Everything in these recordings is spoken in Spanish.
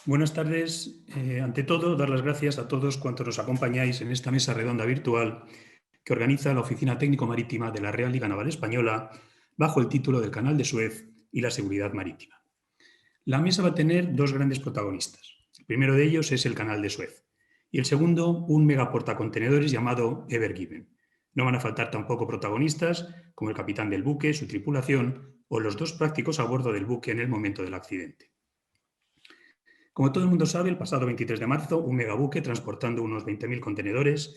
Buenas tardes. Ante todo, dar las gracias a todos cuantos nos acompañáis en esta mesa redonda virtual que organiza la Oficina Técnico Marítima de la Real Liga Naval Española bajo el título del Canal de Suez y la seguridad marítima. La mesa va a tener dos grandes protagonistas. El primero de ellos es el Canal de Suez y el segundo un megaportacontenedores llamado Ever Given. No van a faltar tampoco protagonistas como el capitán del buque, su tripulación o los dos prácticos a bordo del buque en el momento del accidente. Como todo el mundo sabe, el pasado 23 de marzo, un megabuque transportando unos 20.000 contenedores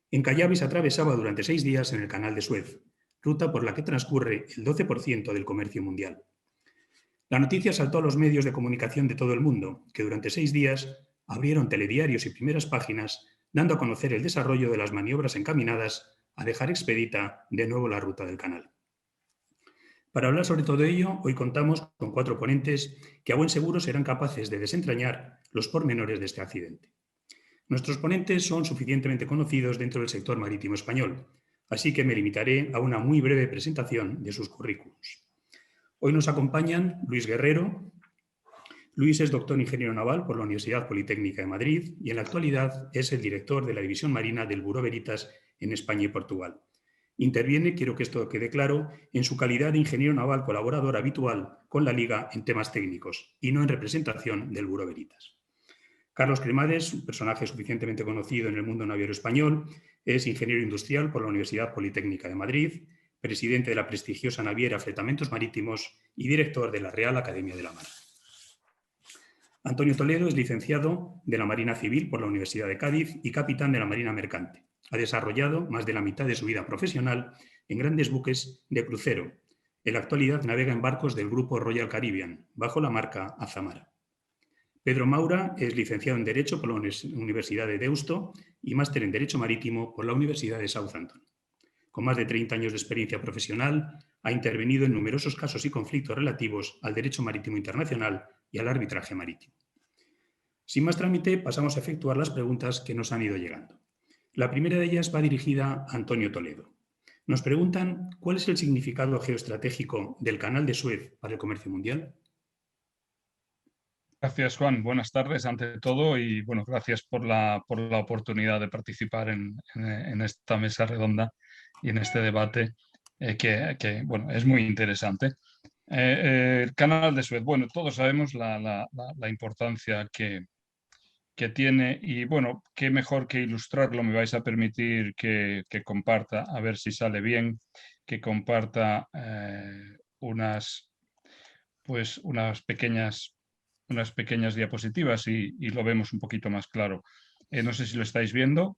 encallaba y se atravesaba durante 6 días en el Canal de Suez, ruta por la que transcurre el 12% del comercio mundial. La noticia saltó a los medios de comunicación de todo el mundo, que durante 6 días abrieron telediarios y primeras páginas, dando a conocer el desarrollo de las maniobras encaminadas a dejar expedita de nuevo la ruta del canal. Para hablar sobre todo ello, hoy contamos con 4 ponentes que a buen seguro serán capaces de desentrañar los pormenores de este accidente. Nuestros ponentes son suficientemente conocidos dentro del sector marítimo español, así que me limitaré a una muy breve presentación de sus currículums. Hoy nos acompañan Luis Guerrero. Luis es doctor ingeniero naval por la Universidad Politécnica de Madrid y en la actualidad es el director de la División Marina del Buró Veritas en España y Portugal. Interviene, quiero que esto quede claro, en su calidad de ingeniero naval colaborador habitual con la Liga en temas técnicos y no en representación del Buró Veritas. Carlos Cremades, un personaje suficientemente conocido en el mundo naviero español, es ingeniero industrial por la Universidad Politécnica de Madrid, presidente de la prestigiosa naviera Fletamentos Marítimos y director de la Real Academia de la Mar. Antonio Toledo es licenciado de la Marina Civil por la Universidad de Cádiz y capitán de la Marina Mercante. Ha desarrollado más de la mitad de su vida profesional en grandes buques de crucero. En la actualidad navega en barcos del grupo Royal Caribbean, bajo la marca Azamara. Pedro Maura es licenciado en Derecho por la Universidad de Deusto y máster en Derecho Marítimo por la Universidad de Southampton. Con más de 30 años de experiencia profesional, ha intervenido en numerosos casos y conflictos relativos al derecho marítimo internacional y al arbitraje marítimo. Sin más trámite, pasamos a efectuar las preguntas que nos han ido llegando. La primera de ellas va dirigida a Antonio Toledo. Nos preguntan cuál es el significado geoestratégico del Canal de Suez para el comercio mundial. Gracias, Juan. Buenas tardes ante todo y bueno, gracias por la oportunidad de participar en esta mesa redonda y en este debate bueno, es muy interesante. El Canal de Suez, bueno, todos sabemos la importancia que tiene y bueno, qué mejor que ilustrarlo. Me vais a permitir que comparta, a ver si sale bien, que comparta pues unas pequeñas diapositivas y lo vemos un poquito más claro. No sé si lo estáis viendo,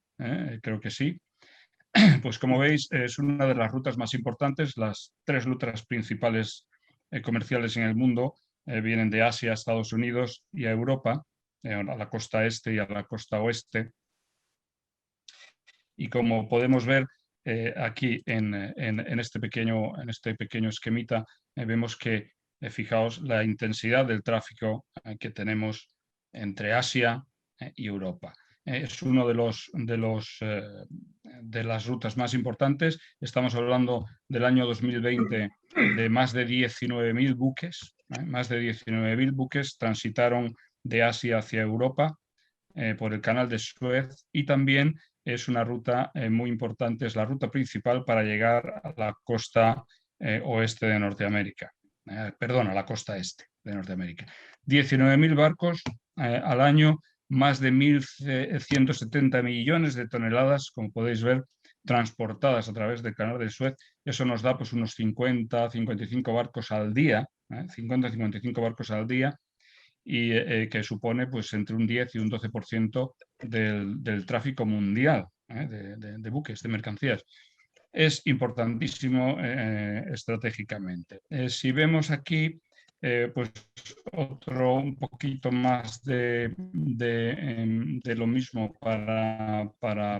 creo que sí. Pues como veis, es una de las rutas más importantes. Las tres rutas principales comerciales en el mundo vienen de Asia a Estados Unidos y a Europa, a la costa este y a la costa oeste. Y como podemos ver aquí en este pequeño esquemita, vemos que, fijaos, la intensidad del tráfico que tenemos entre Asia y Europa. Es uno de las rutas más importantes. Estamos hablando del año 2020 de más de 19.000 buques. Más de 19.000 buques transitaron de Asia hacia Europa por el Canal de Suez y también es una ruta muy importante, es la ruta principal para llegar a la costa oeste de Norteamérica. Perdón, a la costa este de Norteamérica. 19.000 barcos al año, más de 1.170 millones de toneladas, como podéis ver, transportadas a través del Canal de Suez. Eso nos da pues unos 55 barcos al día, 50-55 barcos al día, y que supone pues entre un 10 y un 12% del tráfico mundial de buques, de mercancías. Es importantísimo estratégicamente. Si vemos aquí, pues un poquito más de lo mismo para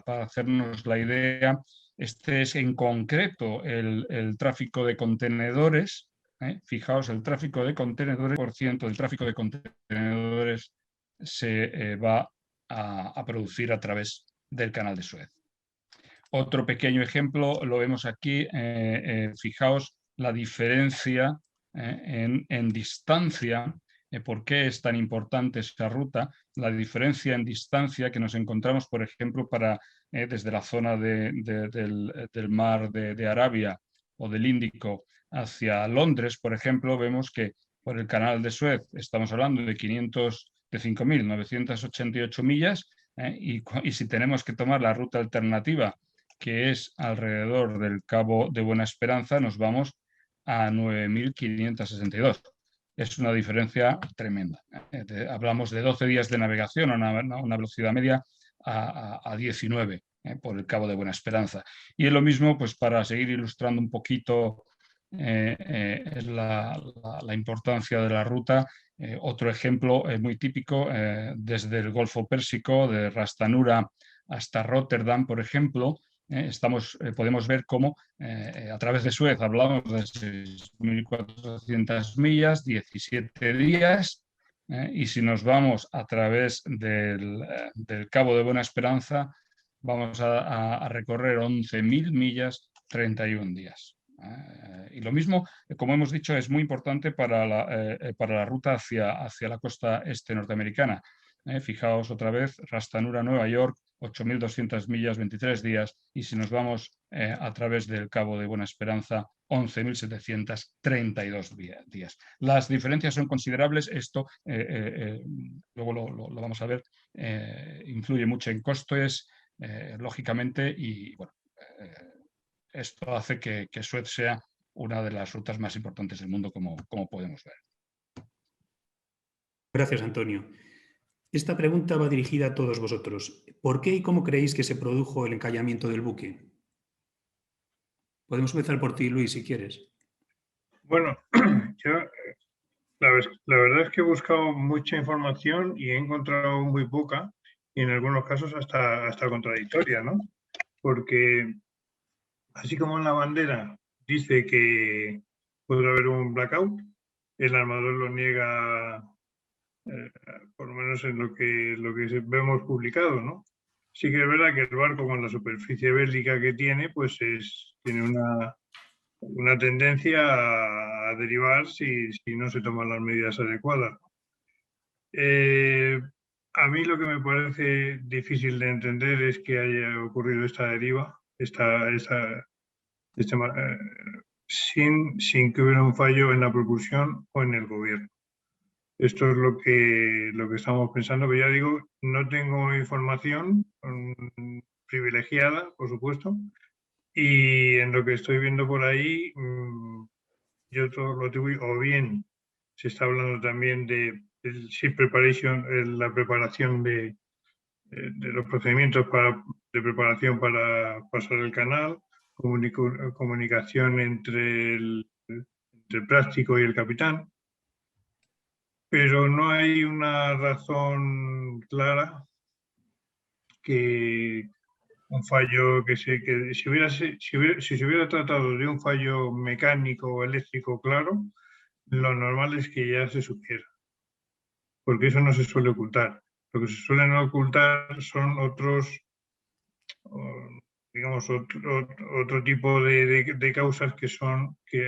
hacernos la idea. Este es en concreto el tráfico de contenedores. Fijaos, el tráfico de contenedores, por ciento del tráfico de contenedores se va a producir a través del Canal de Suez. Otro pequeño ejemplo lo vemos aquí. Fijaos la diferencia en distancia ¿Por qué es tan importante esa ruta? La diferencia en distancia que nos encontramos, por ejemplo, desde la zona del mar de Arabia o del Índico hacia Londres, por ejemplo, vemos que por el canal de Suez estamos hablando de 5.988 millas, y si tenemos que tomar la ruta alternativa, que es alrededor del Cabo de Buena Esperanza, nos vamos a 9.562. Es una diferencia tremenda. Hablamos de 12 días de navegación a una velocidad media a 19 por el Cabo de Buena Esperanza. Y es lo mismo, pues para seguir ilustrando un poquito la importancia de la ruta. Otro ejemplo muy típico, desde el Golfo Pérsico, de Ras Tanura hasta Rotterdam, por ejemplo, podemos ver cómo a través de Suez hablamos de 6.400 millas, 17 días, y si nos vamos a través del Cabo de Buena Esperanza, vamos a recorrer 11.000 millas, 31 días. Y lo mismo, como hemos dicho, es muy importante para la ruta hacia la costa este norteamericana. Fijaos otra vez, Ras Tanura, Nueva York, 8.200 millas, 23 días, y si nos vamos a través del Cabo de Buena Esperanza, 11.732 días. Las diferencias son considerables, esto luego lo vamos a ver, influye mucho en costes, lógicamente, y bueno, esto hace que Suez sea una de las rutas más importantes del mundo, como podemos ver. Gracias, Antonio. Esta pregunta va dirigida a todos vosotros. ¿Por qué y cómo creéis que se produjo el encallamiento del buque? Podemos empezar por ti, Luis, si quieres. Bueno, yo la verdad es que he buscado mucha información y he encontrado muy poca, y en algunos casos hasta contradictoria, ¿no? Porque así como en la bandera dice que puede haber un blackout, el armador lo niega, por lo menos en lo que vemos publicado, ¿no? Sí que es verdad que el barco, con la superficie bélica que tiene, pues tiene una tendencia a derivar si no se toman las medidas adecuadas. A mí lo que me parece difícil de entender es que haya ocurrido esta deriva, sin que hubiera un fallo en la propulsión o en el gobierno. Esto es lo que estamos pensando, pero ya digo, no tengo información privilegiada, por supuesto, y en lo que estoy viendo por ahí, yo todo lo atribuyo, o bien se está hablando también del ship preparation, la preparación de los procedimientos de preparación para pasar el canal, comunicación entre el práctico y el capitán, pero no hay una razón clara que un fallo que si se hubiera tratado de un fallo mecánico o eléctrico claro, lo normal es que ya se supiera, porque eso no se suele ocultar. Lo que se suelen ocultar son digamos, otro tipo de causas que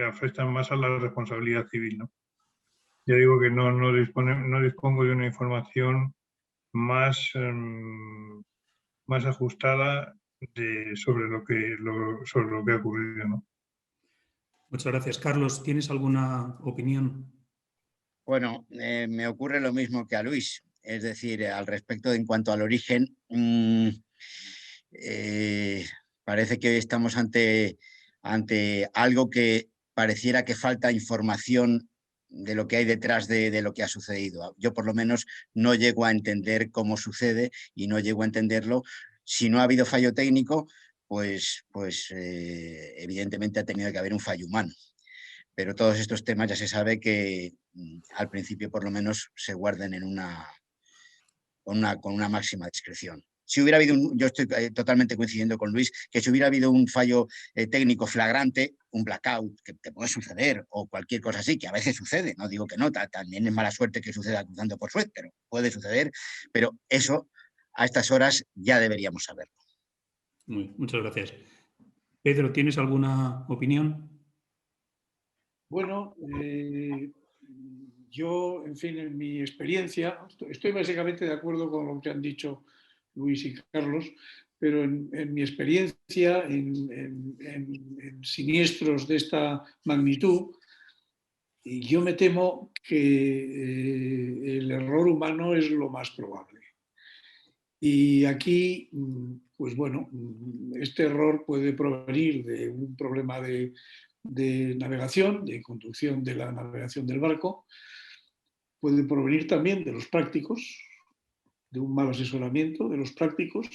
afectan más a la responsabilidad civil, ¿no? Ya digo que no dispongo de una información más ajustada sobre lo que ha ocurrido, ¿no? Muchas gracias. Carlos, ¿tienes alguna opinión? Bueno, me ocurre lo mismo que a Luis, es decir, al respecto en cuanto al origen, parece que estamos ante algo que pareciera que falta información de lo que hay detrás de lo que ha sucedido. Yo por lo menos no llego a entender cómo sucede y no llego a entenderlo. Si no ha habido fallo técnico, pues evidentemente ha tenido que haber un fallo humano. Pero todos estos temas ya se sabe que al principio por lo menos se guarden con una máxima discreción. Si hubiera habido, yo estoy totalmente coincidiendo con Luis, que si hubiera habido un fallo técnico flagrante, un blackout, que te puede suceder, o cualquier cosa así, que a veces sucede, no digo que no, también es mala suerte que suceda cruzando por Suez, pero puede suceder, pero eso a estas horas ya deberíamos saberlo. Muchas gracias. Pedro, ¿tienes alguna opinión? Bueno, Yo, en fin, en mi experiencia, estoy básicamente de acuerdo con lo que han dicho Luis y Carlos, pero en mi experiencia en siniestros de esta magnitud, yo me temo que el error humano es lo más probable. Y aquí, pues bueno, este error puede provenir de un problema de navegación, de conducción de la navegación del barco, puede provenir también de los prácticos, de un mal asesoramiento de los prácticos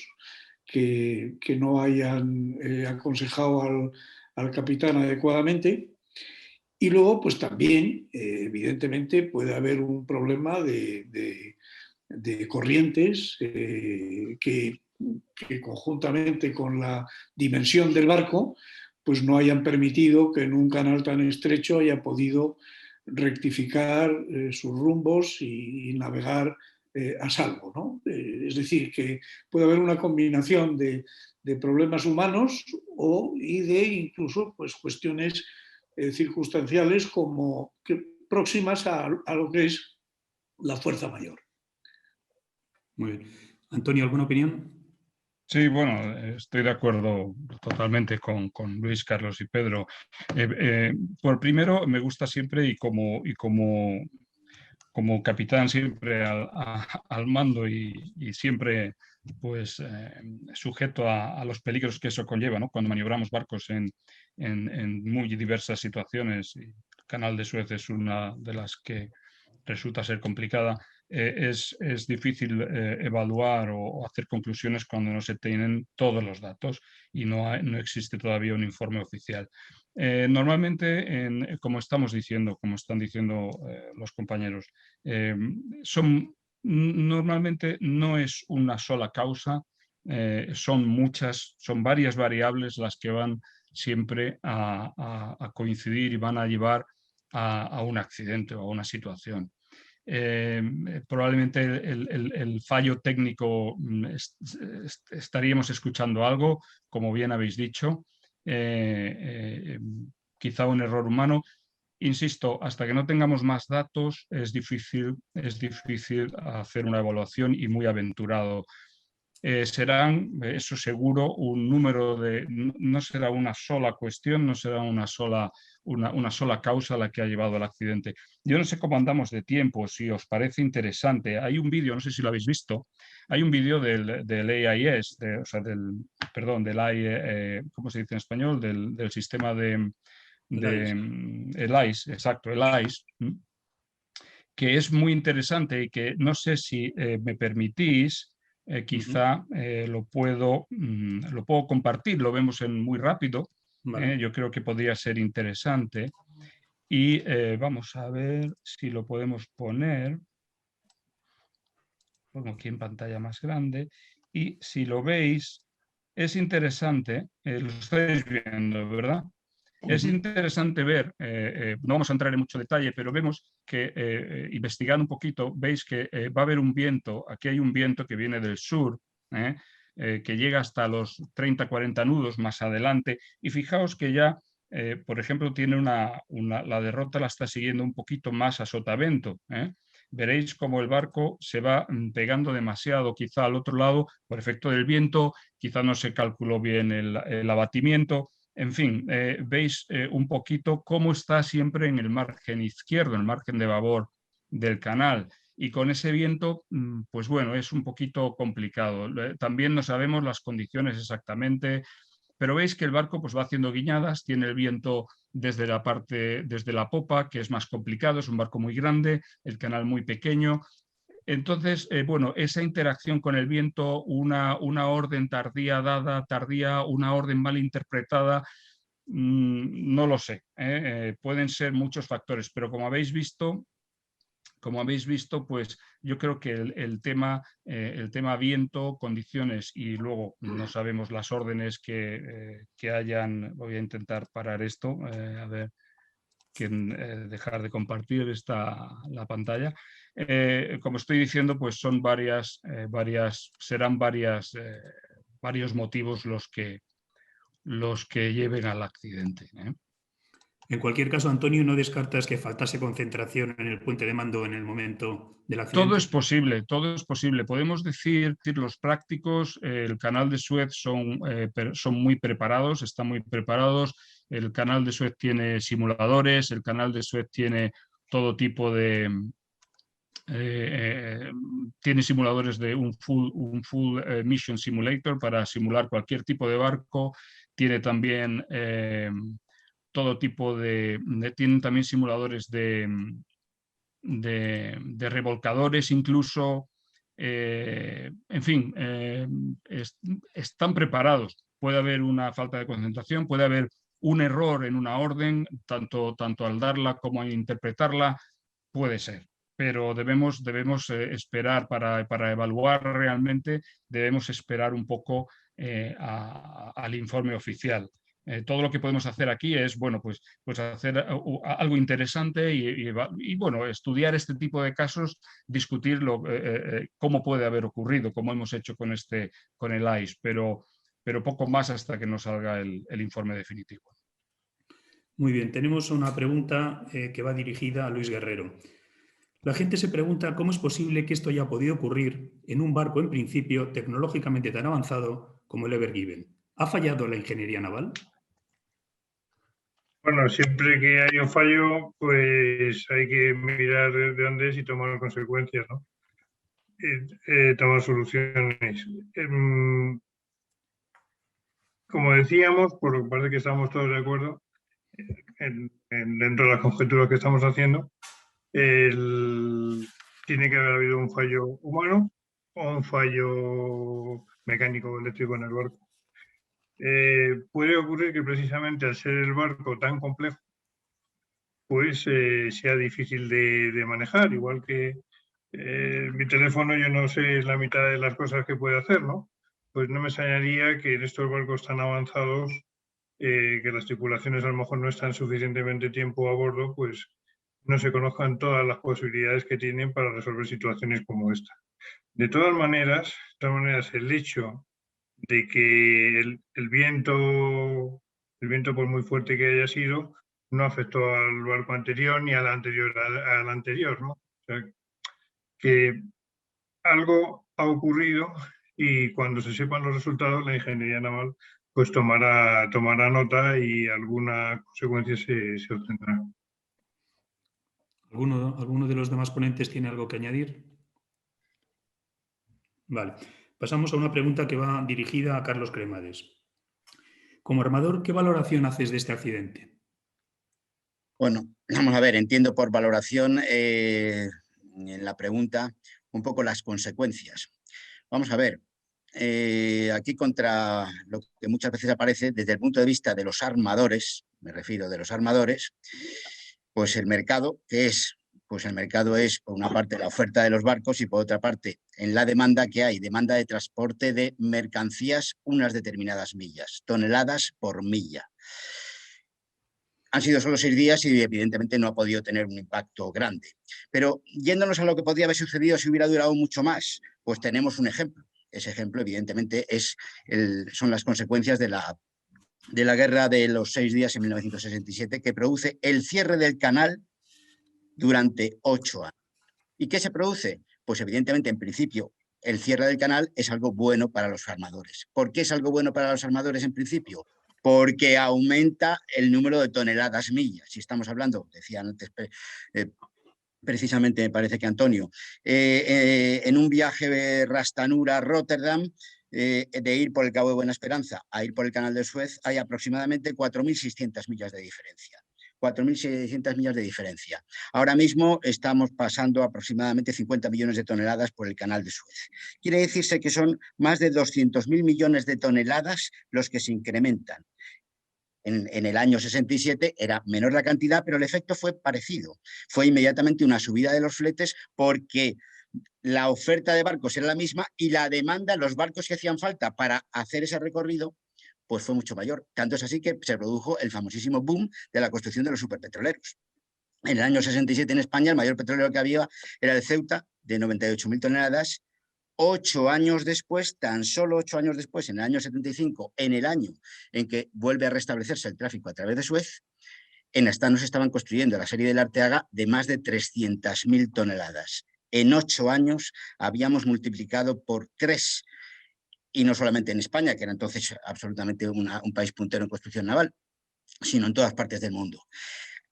que no hayan aconsejado al capitán adecuadamente. Y luego, pues también, evidentemente, puede haber un problema de corrientes que conjuntamente con la dimensión del barco, pues no hayan permitido que en un canal tan estrecho haya podido rectificar sus rumbos y navegar a salvo, ¿no? Es decir, que puede haber una combinación de problemas humanos y de incluso pues, cuestiones circunstanciales como próximas a lo que es la fuerza mayor. Muy bien. Antonio, ¿alguna opinión? Sí, bueno, estoy de acuerdo totalmente con Luis, Carlos y Pedro. Por primero, me gusta siempre y como capitán siempre al mando y siempre pues sujeto a los peligros que eso conlleva, ¿no? Cuando maniobramos barcos en muy diversas situaciones, y el Canal de Suez es una de las que resulta ser complicada, es difícil evaluar o hacer conclusiones cuando no se tienen todos los datos y no existe todavía un informe oficial. Normalmente, como estamos diciendo, como están diciendo los compañeros, normalmente no es una sola causa, son muchas, son varias variables las que van siempre a coincidir y van a llevar a un accidente o a una situación. Probablemente el fallo técnico estaríamos escuchando algo, como bien habéis dicho, quizá un error humano. Insisto, hasta que no tengamos más datos es difícil hacer una evaluación y muy aventurado. Serán, eso seguro, un número no será una sola cuestión, no será una sola causa la que ha llevado al accidente. Yo no sé cómo andamos de tiempo, si os parece interesante. Hay un vídeo, no sé si lo habéis visto, hay un vídeo del AIS, o sea, perdón, ¿cómo se dice en español? Del sistema el AIS, exacto, el AIS, que es muy interesante y que no sé si me permitís. Quizá lo puedo compartir, lo vemos muy rápido. Vale. Yo creo que podría ser interesante. Y vamos a ver si lo podemos poner. Pongo aquí en pantalla más grande. Y si lo veis, es interesante, lo estáis viendo, ¿verdad? Es interesante ver, no vamos a entrar en mucho detalle, pero vemos que investigando un poquito, veis que va a haber un viento, aquí hay un viento que viene del sur, que llega hasta los 30-40 nudos más adelante, y fijaos que ya, por ejemplo, tiene la derrota la está siguiendo un poquito más a sotavento. Veréis cómo el barco se va pegando demasiado quizá al otro lado por efecto del viento, quizá no se calculó bien el abatimiento. En fin, veis un poquito cómo está siempre en el margen izquierdo, en el margen de babor del canal. Y con ese viento, pues bueno, es un poquito complicado. También no sabemos las condiciones exactamente, pero veis que el barco pues va haciendo guiñadas, tiene el viento desde la popa, que es más complicado, es un barco muy grande, el canal muy pequeño. Entonces, bueno, esa interacción con el viento, una orden tardía dada, una orden mal interpretada, no lo sé. Pueden ser muchos factores, pero como habéis visto, pues yo creo que el tema viento, condiciones y luego no sabemos las órdenes que hayan. Voy a intentar parar esto, a ver, dejar de compartir la pantalla. Como estoy diciendo, pues son serán varios motivos los que lleven al accidente. En cualquier caso, Antonio, ¿no descartas que faltase concentración en el puente de mando en el momento del accidente? Todo es posible, todo es posible. Podemos decir los prácticos, el canal de Suez son muy preparados, están muy preparados. El canal de Suez tiene simuladores, el canal de Suez tiene todo tipo de... tiene simuladores de un full mission simulator para simular cualquier tipo de barco. Tiene también todo tipo tienen también simuladores de revolcadores incluso. En fin, están preparados. Puede haber una falta de concentración, puede haber un error en una orden, tanto al darla como al interpretarla, puede ser. Pero debemos esperar para evaluar realmente, debemos esperar un poco al informe oficial. Todo lo que podemos hacer aquí es, bueno, pues hacer algo interesante y, bueno, estudiar este tipo de casos, discutirlo, cómo puede haber ocurrido, como hemos hecho con el ICE, pero poco más hasta que nos salga el informe definitivo. Muy bien, tenemos una pregunta que va dirigida a Luis Guerrero. La gente se pregunta cómo es posible que esto haya podido ocurrir en un barco, en principio, tecnológicamente tan avanzado como el Ever Given. ¿Ha fallado la ingeniería naval? Bueno, siempre que hay un fallo, pues hay que mirar de dónde es y tomar consecuencias, ¿no? Tomar soluciones. Como decíamos, por lo que parece que estamos todos de acuerdo, dentro de las conjeturas que estamos haciendo, tiene que haber habido un fallo humano o un fallo mecánico o eléctrico en el barco. Puede ocurrir que precisamente al ser el barco tan complejo, pues sea difícil de manejar, igual que mi teléfono yo no sé la mitad de las cosas que puede hacer, ¿no? Pues no me extrañaría que en estos barcos tan avanzados, que las tripulaciones a lo mejor no están suficientemente tiempo a bordo, pues no se conozcan todas las posibilidades que tienen para resolver situaciones como esta. De todas maneras, el hecho de que el viento por muy fuerte que haya sido, no afectó al barco anterior ni al anterior, ¿no? O sea, que algo ha ocurrido y cuando se sepan los resultados, la ingeniería naval pues tomará nota y alguna consecuencia se obtendrá. ¿Alguno de los demás ponentes tiene algo que añadir? Vale. Pasamos a una pregunta que va dirigida a Carlos Cremades. Como armador, ¿qué valoración haces de este accidente? Bueno, vamos a ver, entiendo por valoración en la pregunta un poco las consecuencias. Vamos a ver, aquí contra lo que muchas veces aparece desde el punto de vista de los armadores, me refiero de los armadores, pues el mercado, ¿qué es? Pues el mercado es, por una parte, la oferta de los barcos y, por otra parte, en la demanda que hay, demanda de transporte de mercancías unas determinadas millas, toneladas por milla. Han sido solo 6 días y evidentemente no ha podido tener un impacto grande. Pero yéndonos a lo que podría haber sucedido si hubiera durado mucho más, pues tenemos un ejemplo. Ese ejemplo, evidentemente, son las consecuencias de la guerra de los 6 días en 1967, que produce el cierre del canal durante 8 años. ¿Y qué se produce? Pues evidentemente, en principio, el cierre del canal es algo bueno para los armadores. ¿Por qué es algo bueno para los armadores en principio? Porque aumenta el número de toneladas millas. Si estamos hablando, decían antes precisamente, me parece que Antonio, en un viaje de Rastanura-Rotterdam, de ir por el Cabo de Buena Esperanza a ir por el Canal de Suez, hay aproximadamente 4.600 millas de diferencia. 4.600 millas de diferencia. Ahora mismo estamos pasando aproximadamente 50 millones de toneladas por el Canal de Suez. Quiere decirse que son más de 200.000 millones de toneladas los que se incrementan. En el año 67 era menor la cantidad, pero el efecto fue parecido. Fue inmediatamente una subida de los fletes porque la oferta de barcos era la misma y la demanda, los barcos que hacían falta para hacer ese recorrido, pues fue mucho mayor. Tanto es así que se produjo el famosísimo boom de la construcción de los superpetroleros. En el año 67 en España el mayor petrolero que había era el Ceuta, de 98.000 toneladas. 8 años después, tan solo 8 años después, en el año 75, en el año en que vuelve a restablecerse el tráfico a través de Suez, en Astano se estaban construyendo la serie del Arteaga de más de 300.000 toneladas. En 8 años habíamos multiplicado por 3, y no solamente en España, que era entonces absolutamente un país puntero en construcción naval, sino en todas partes del mundo.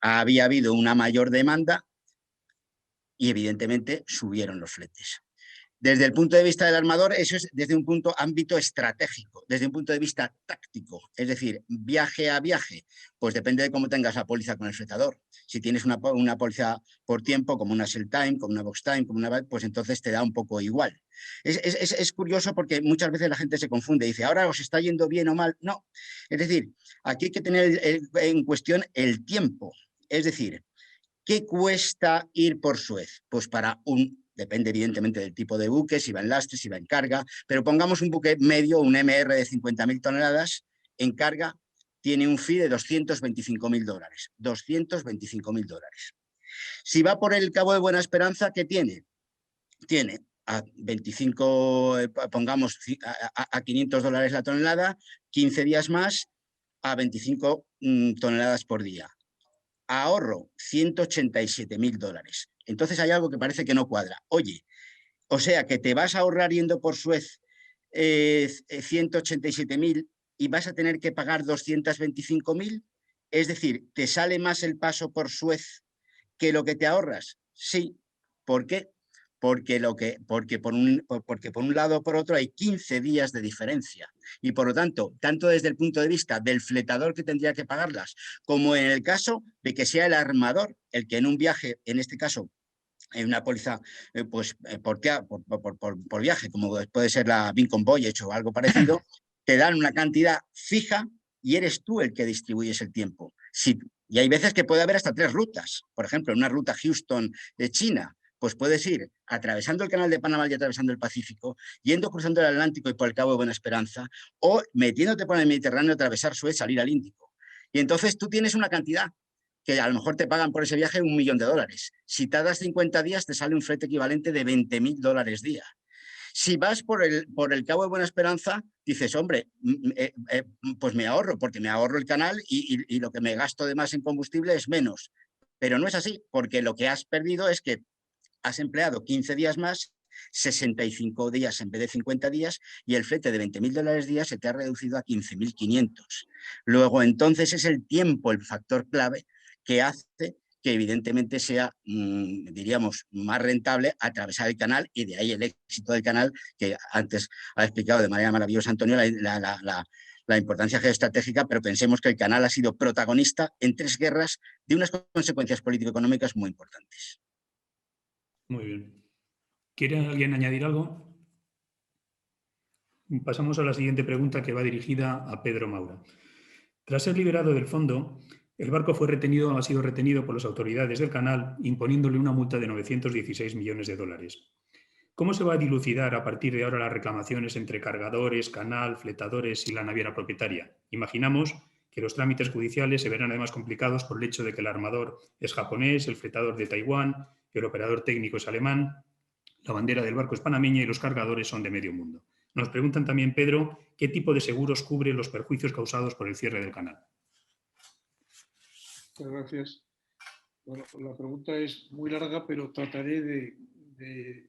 Había habido una mayor demanda y evidentemente subieron los fletes. Desde el punto de vista del armador, eso es desde un ámbito estratégico, desde un punto de vista táctico, es decir, viaje a viaje, pues depende de cómo tengas la póliza con el fletador. Si tienes una póliza por tiempo, como una sell time, como una box time, como una, pues entonces te da un poco igual. Es curioso porque muchas veces la gente se confunde, dice, ¿ahora os está yendo bien o mal? No, es decir, aquí hay que tener en cuestión el tiempo, es decir, ¿qué cuesta ir por Suez? Pues depende evidentemente del tipo de buque, si va en lastre, si va en carga, pero pongamos un buque medio, un MR de 50.000 toneladas, en carga tiene un fee de $225.000. $225.000. Si va por el Cabo de Buena Esperanza, ¿qué tiene? Tiene a 25, pongamos a $500 la tonelada, 15 días más, a 25 toneladas por día. Ahorro $187.000. Entonces hay algo que parece que no cuadra. Oye, o sea que te vas a ahorrar yendo por Suez 187.000 y vas a tener que pagar 225.000. Es decir, ¿te sale más el paso por Suez que lo que te ahorras? Sí. ¿Por qué? Porque por un lado o por otro hay 15 días de diferencia. Y por lo tanto, tanto desde el punto de vista del fletador que tendría que pagarlas, como en el caso de que sea el armador el que en un viaje, en este caso, en una póliza por viaje, como puede ser la Vincom Voyage o algo parecido, te dan una cantidad fija y eres tú el que distribuyes el tiempo. Y hay veces que puede haber hasta 3 rutas. Por ejemplo, en una ruta Houston de China, pues puedes ir atravesando el Canal de Panamá y atravesando el Pacífico, yendo cruzando el Atlántico y por el Cabo de Buena Esperanza, o metiéndote por el Mediterráneo, atravesar Suez, salir al Índico. Y entonces tú tienes una cantidad que a lo mejor te pagan por ese viaje $1 millón. Si tardas 50 días, te sale un flete equivalente de $20.000 día. Si vas por el Cabo de Buena Esperanza, dices, hombre, pues me ahorro, porque me ahorro el canal y lo que me gasto de más en combustible es menos. Pero no es así, porque lo que has perdido es que has empleado 15 días más, 65 días en vez de 50 días, y el flete de $20.000 día se te ha reducido a 15.500. Luego, entonces, es el tiempo el factor clave que hace que evidentemente sea, diríamos, más rentable atravesar el canal, y de ahí el éxito del canal, que antes ha explicado de manera maravillosa Antonio la importancia geoestratégica, pero pensemos que el canal ha sido protagonista en 3 guerras de unas consecuencias político-económicas muy importantes. Muy bien. ¿Quiere alguien añadir algo? Pasamos a la siguiente pregunta, que va dirigida a Pedro Maura. Tras ser liberado del fondo, el barco ha sido retenido por las autoridades del canal, imponiéndole una multa de $916 millones. ¿Cómo se va a dilucidar a partir de ahora las reclamaciones entre cargadores, canal, fletadores y la naviera propietaria? Imaginamos que los trámites judiciales se verán además complicados por el hecho de que el armador es japonés, el fletador de Taiwán, el operador técnico es alemán, la bandera del barco es panameña y los cargadores son de medio mundo. Nos preguntan también, Pedro, ¿qué tipo de seguros cubre los perjuicios causados por el cierre del canal? Muchas gracias. Bueno, la pregunta es muy larga, pero trataré de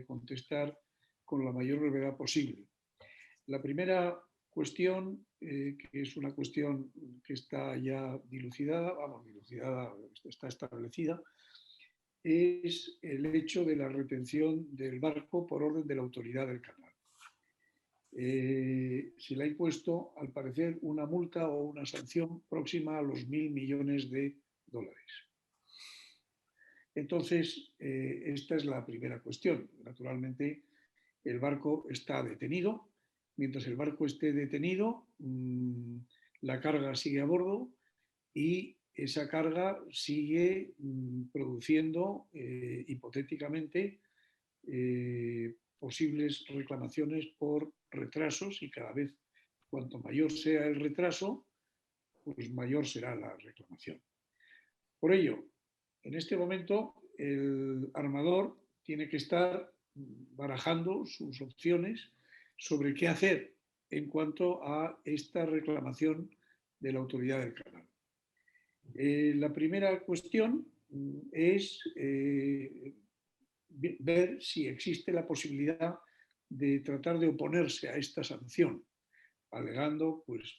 contestar con la mayor brevedad posible. La primera cuestión, que es una cuestión que está ya dilucidada, está establecida, es el hecho de la retención del barco por orden de la autoridad del canal. Se le ha impuesto, al parecer, una multa o una sanción próxima a los $1.000 millones. Entonces, esta es la primera cuestión. Naturalmente, el barco está detenido. Mientras el barco esté detenido, la carga sigue a bordo y esa carga sigue produciendo, hipotéticamente, posibles reclamaciones por retrasos, y cada vez, cuanto mayor sea el retraso, pues mayor será la reclamación. Por ello, en este momento, el armador tiene que estar barajando sus opciones sobre qué hacer en cuanto a esta reclamación de la autoridad del canal. La primera cuestión es ver si existe la posibilidad de tratar de oponerse a esta sanción, alegando pues,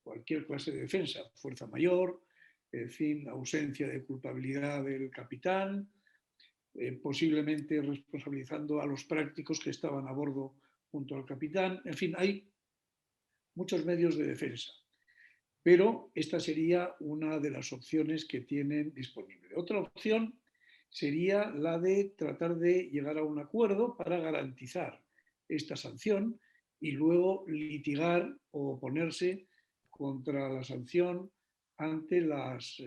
cualquier clase de defensa, fuerza mayor, en fin, ausencia de culpabilidad del capitán, posiblemente responsabilizando a los prácticos que estaban a bordo junto al capitán. En fin, hay muchos medios de defensa, pero esta sería una de las opciones que tienen disponible. Otra opción sería la de tratar de llegar a un acuerdo para garantizar esta sanción y luego litigar o oponerse contra la sanción ante las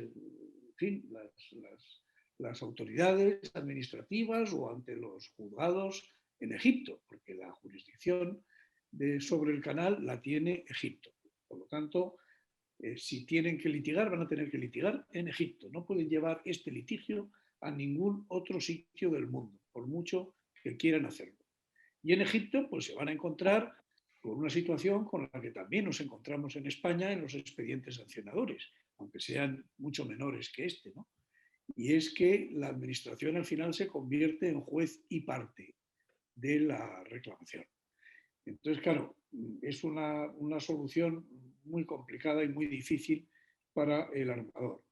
autoridades administrativas o ante los juzgados en Egipto, porque la jurisdicción sobre el canal la tiene Egipto. Por lo tanto, si tienen que litigar, van a tener que litigar en Egipto. No pueden llevar este litigio a ningún otro sitio del mundo, por mucho que quieran hacerlo. Y en Egipto pues, se van a encontrar con una situación con la que también nos encontramos en España en los expedientes sancionadores, aunque sean mucho menores que este, ¿no? Y es que la administración al final se convierte en juez y parte de la reclamación. Entonces, claro, es una solución muy complicada y muy difícil para el armador.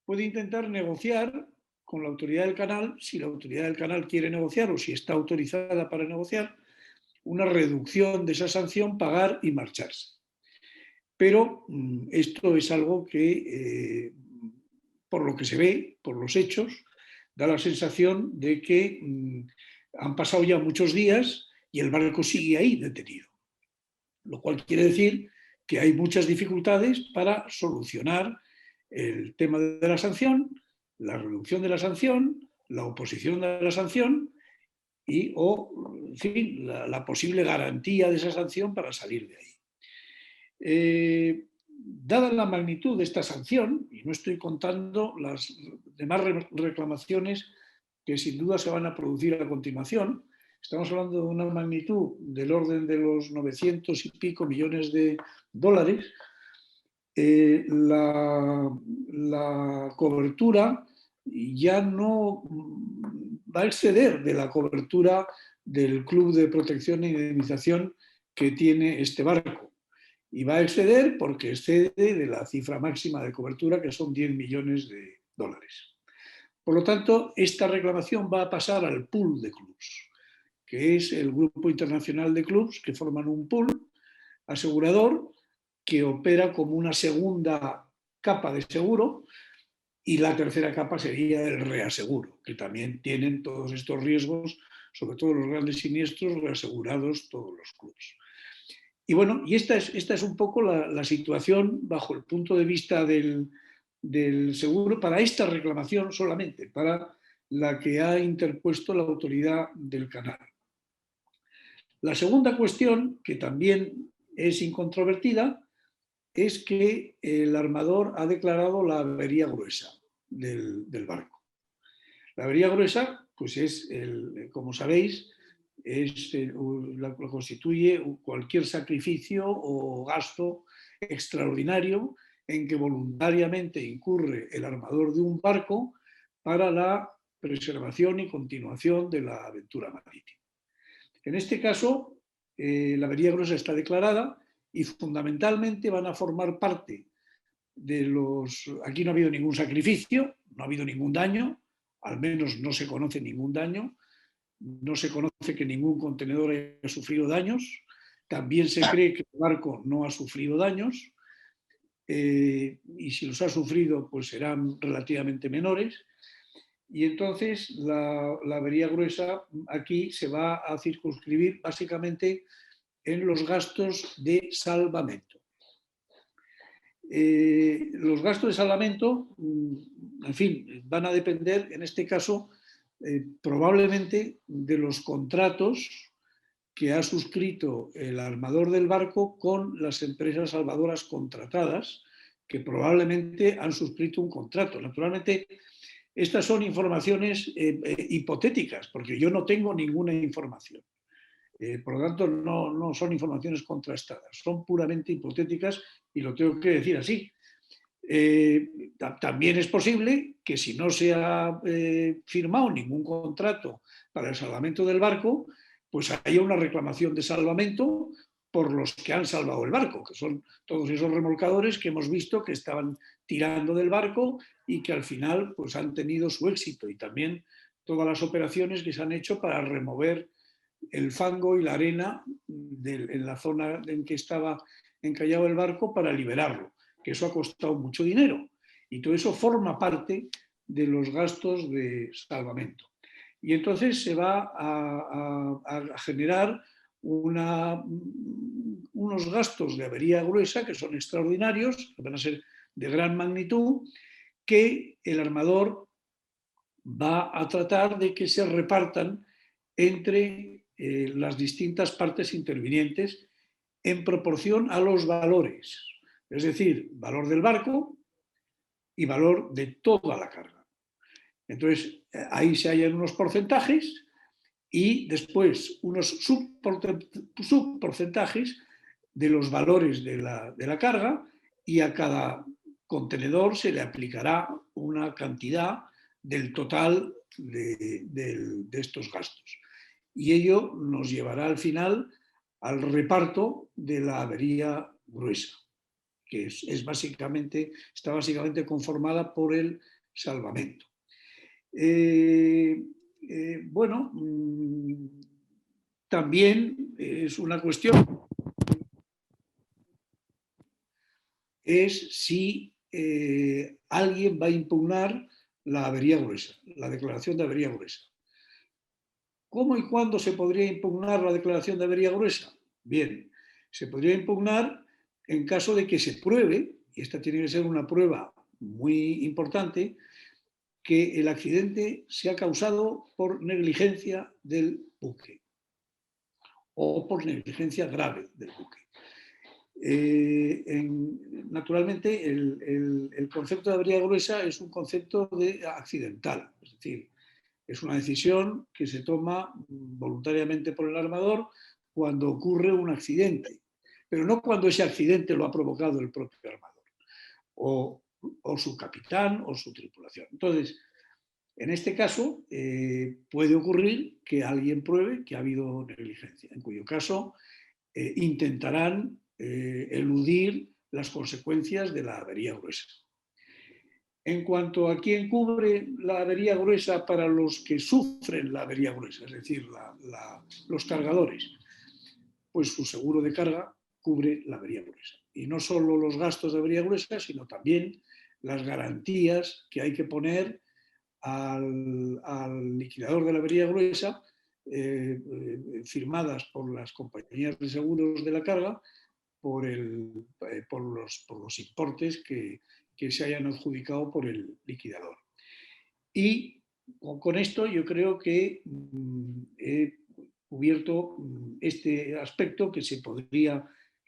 Puede intentar negociar con la autoridad del canal, si la autoridad del canal quiere negociar o si está autorizada para negociar, una reducción de esa sanción, pagar y marcharse. Pero esto es algo que, por lo que se ve, por los hechos, da la sensación de que han pasado ya muchos días y el barco sigue ahí detenido. Lo cual quiere decir que hay muchas dificultades para solucionar el tema de la sanción, la reducción de la sanción, la oposición de la sanción y, en fin, la posible garantía de esa sanción para salir de ahí. Dada la magnitud de esta sanción, y no estoy contando las demás reclamaciones que sin duda se van a producir a continuación, estamos hablando de una magnitud del orden de los 900 y pico millones de dólares. La cobertura ya no va a exceder de la cobertura del Club de Protección e Indemnización que tiene este barco. Y va a exceder porque excede de la cifra máxima de cobertura, que son 10 millones de dólares. Por lo tanto, esta reclamación va a pasar al pool de clubs, que es el grupo internacional de clubs que forman un pool asegurador que opera como una segunda capa de seguro, y la tercera capa sería el reaseguro, que también tienen todos estos riesgos, sobre todo los grandes siniestros, reasegurados todos los clubs. Y bueno, y esta es un poco la situación bajo el punto de vista del seguro para esta reclamación solamente, para la que ha interpuesto la autoridad del canal. La segunda cuestión, que también es incontrovertida, es que el armador ha declarado la avería gruesa del barco. La avería gruesa, pues es, como sabéis, lo constituye cualquier sacrificio o gasto extraordinario en que voluntariamente incurre el armador de un barco para la preservación y continuación de la aventura marítima. En este caso, la avería gruesa está declarada y fundamentalmente van a formar parte de los... Aquí no ha habido ningún sacrificio, no ha habido ningún daño, al menos no se conoce ningún daño, no se conoce que ningún contenedor haya sufrido daños, también se cree que el barco no ha sufrido daños, y si los ha sufrido pues serán relativamente menores, y entonces la avería gruesa aquí se va a circunscribir básicamente en los gastos de salvamento. Los gastos de salvamento, en fin, van a depender en este caso probablemente de los contratos que ha suscrito el armador del barco con las empresas salvadoras contratadas, que probablemente han suscrito un contrato. Naturalmente, estas son informaciones hipotéticas, porque yo no tengo ninguna información. Por lo tanto, no son informaciones contrastadas, son puramente hipotéticas y lo tengo que decir así. También es posible que si no se ha firmado ningún contrato para el salvamento del barco, pues haya una reclamación de salvamento por los que han salvado el barco, que son todos esos remolcadores que hemos visto que estaban tirando del barco y que al final pues, han tenido su éxito, y también todas las operaciones que se han hecho para remover el fango y la arena en la zona en que estaba encallado el barco para liberarlo, que eso ha costado mucho dinero, y todo eso forma parte de los gastos de salvamento. Y entonces se va a generar unos gastos de avería gruesa que son extraordinarios, que van a ser de gran magnitud, que el armador va a tratar de que se repartan entre las distintas partes intervinientes en proporción a los valores, es decir, valor del barco y valor de toda la carga. Entonces, ahí se hallan unos porcentajes y después unos subporcentajes de los valores de la carga, y a cada contenedor se le aplicará una cantidad del total de estos gastos. Y ello nos llevará al final al reparto de la avería gruesa, que está básicamente conformada por el salvamento. Bueno, también es una cuestión, es si alguien va a impugnar la avería gruesa, la declaración de avería gruesa. ¿Cómo y cuándo se podría impugnar la declaración de avería gruesa? Bien, se podría impugnar en caso de que se pruebe, y esta tiene que ser una prueba muy importante, que el accidente se ha causado por negligencia del buque o por negligencia grave del buque. Naturalmente, el concepto de avería gruesa es un concepto accidental, es decir, es una decisión que se toma voluntariamente por el armador cuando ocurre un accidente, pero no cuando ese accidente lo ha provocado el propio armador o su capitán o su tripulación. Entonces, en este caso, puede ocurrir que alguien pruebe que ha habido negligencia, en cuyo caso intentarán eludir las consecuencias de la avería gruesa. En cuanto a quién cubre la avería gruesa para los que sufren la avería gruesa, es decir, los cargadores, pues su seguro de carga cubre la avería gruesa. Y no solo los gastos de avería gruesa, sino también las garantías que hay que poner al liquidador de la avería gruesa, firmadas por las compañías de seguros de la carga, por los importes que se hayan adjudicado por el liquidador. Y con esto yo creo que he cubierto este aspecto que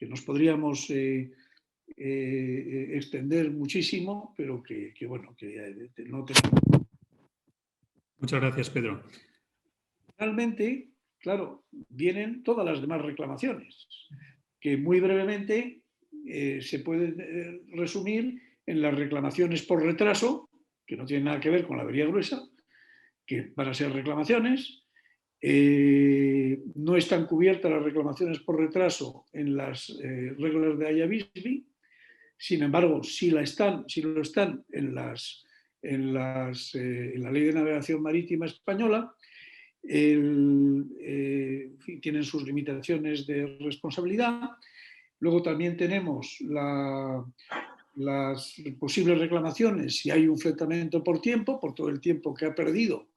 nos podríamos extender muchísimo, pero que bueno, que no tenemos. Muchas gracias, Pedro. Finalmente, claro, vienen todas las demás reclamaciones, que muy brevemente se pueden resumir en las reclamaciones por retraso, que no tienen nada que ver con la avería gruesa, que van a ser reclamaciones. No están cubiertas las reclamaciones por retraso en las reglas de IABISBI. Sin embargo, si lo están en la Ley de Navegación Marítima Española, tienen sus limitaciones de responsabilidad. Luego también tenemos las posibles reclamaciones si hay un fletamiento por tiempo, por todo el tiempo que ha perdido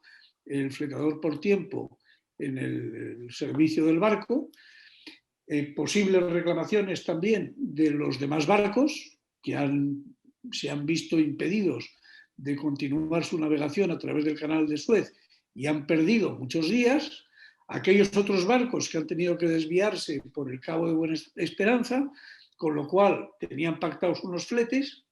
el fletador por tiempo en el servicio del barco. Posibles reclamaciones también de los demás barcos que se han visto impedidos de continuar su navegación a través del canal de Suez y han perdido muchos días. Aquellos otros barcos que han tenido que desviarse por el Cabo de Buena Esperanza, con lo cual tenían pactados unos fletes,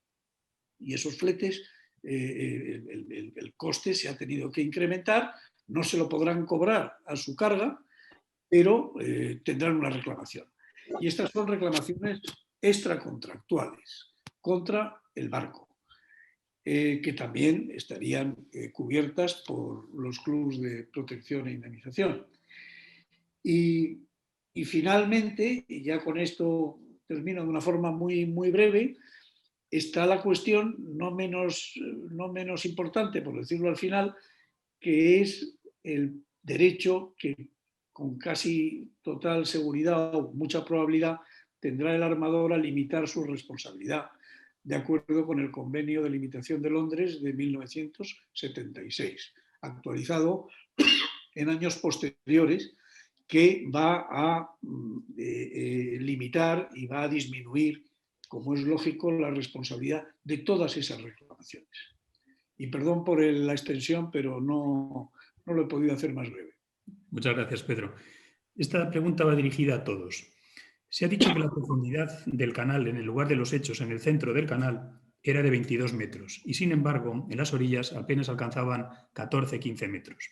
y esos fletes, el coste se ha tenido que incrementar, no se lo podrán cobrar a su carga, pero tendrán una reclamación. Y estas son reclamaciones extracontractuales contra el barco. que también estarían cubiertas por los clubes de protección e indemnización. Y finalmente, y ya con esto termino de una forma muy, muy breve, está la cuestión no menos importante, por decirlo al final, que es el derecho que con casi total seguridad o mucha probabilidad tendrá el armador a limitar su responsabilidad, de acuerdo con el Convenio de Limitación de Londres de 1976, actualizado en años posteriores, que va a limitar y va a disminuir, como es lógico, la responsabilidad de todas esas reclamaciones. Y perdón por la extensión, pero no lo he podido hacer más breve. Muchas gracias, Pedro. Esta pregunta va dirigida a todos. Se ha dicho que la profundidad del canal en el lugar de los hechos, en el centro del canal, era de 22 metros y, sin embargo, en las orillas apenas alcanzaban 14-15 metros.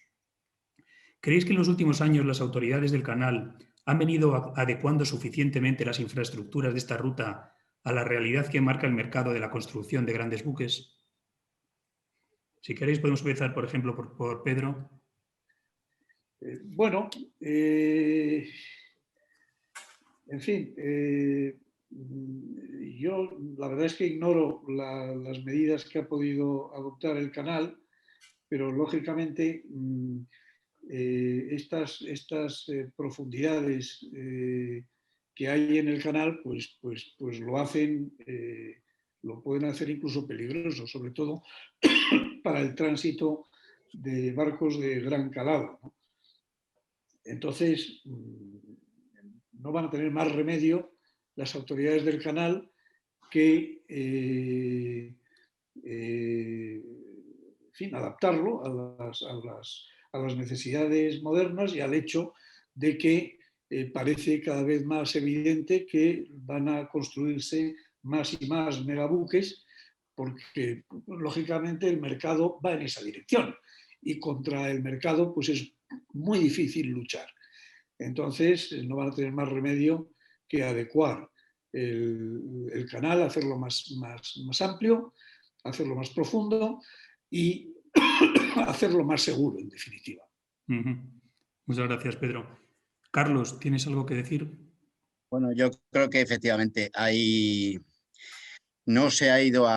¿Creéis que en los últimos años las autoridades del canal han venido adecuando suficientemente las infraestructuras de esta ruta a la realidad que marca el mercado de la construcción de grandes buques? Si queréis podemos empezar, por ejemplo, por Pedro. Bueno, en fin, yo la verdad es que ignoro las medidas que ha podido adoptar el canal, pero lógicamente estas profundidades que hay en el canal pues lo hacen, lo pueden hacer incluso peligroso, sobre todo para el tránsito de barcos de gran calado, ¿no? Entonces, no van a tener más remedio las autoridades del canal que en fin, adaptarlo a las necesidades modernas y al hecho de que parece cada vez más evidente que van a construirse más y más megabuques, porque lógicamente el mercado va en esa dirección y contra el mercado pues es muy difícil luchar. Entonces no van a tener más remedio que adecuar el canal, hacerlo más amplio, hacerlo más profundo y hacerlo más seguro, en definitiva. Muchas gracias, Pedro. Carlos, ¿tienes algo que decir? Bueno, yo creo que efectivamente no se ha ido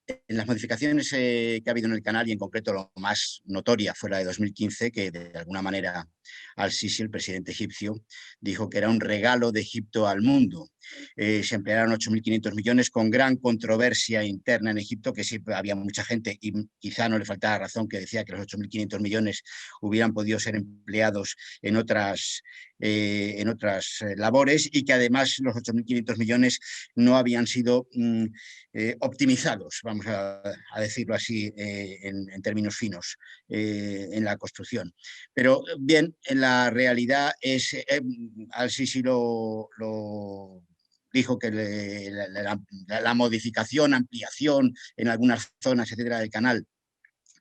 en las modificaciones que ha habido en el canal, y en concreto lo más notoria fue la de 2015, que de alguna manera Al-Sisi, el presidente egipcio, dijo que era un regalo de Egipto al mundo. Se emplearon 8.500 millones con gran controversia interna en Egipto, que siempre había mucha gente, y quizá no le faltaba razón, que decía que los 8.500 millones hubieran podido ser empleados en otras labores, y que además los 8.500 millones no habían sido optimizados, vamos a decirlo así en términos finos, en la construcción. Pero bien, en la realidad es, Al-Sisi lo dijo que la modificación, ampliación en algunas zonas, etcétera, del canal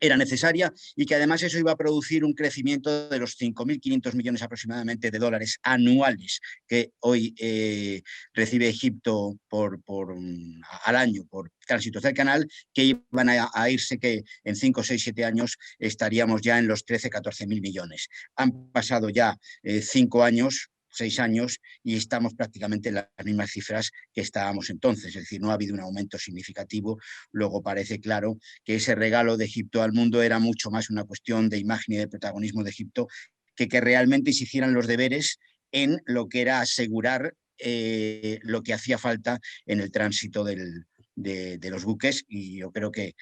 era necesaria, y que además eso iba a producir un crecimiento de los 5.500 millones aproximadamente de dólares anuales que hoy recibe Egipto al año por tránsitos del canal, que iban a irse, que en 5, 6, 7 años estaríamos ya en los 13-14.000 millones. Han pasado ya 5 años, 6 años, y estamos prácticamente en las mismas cifras que estábamos entonces, es decir, no ha habido un aumento significativo. Luego parece claro que ese regalo de Egipto al mundo era mucho más una cuestión de imagen y de protagonismo de Egipto, que realmente se hicieran los deberes en lo que era asegurar lo que hacía falta en el tránsito de los buques. Y yo creo que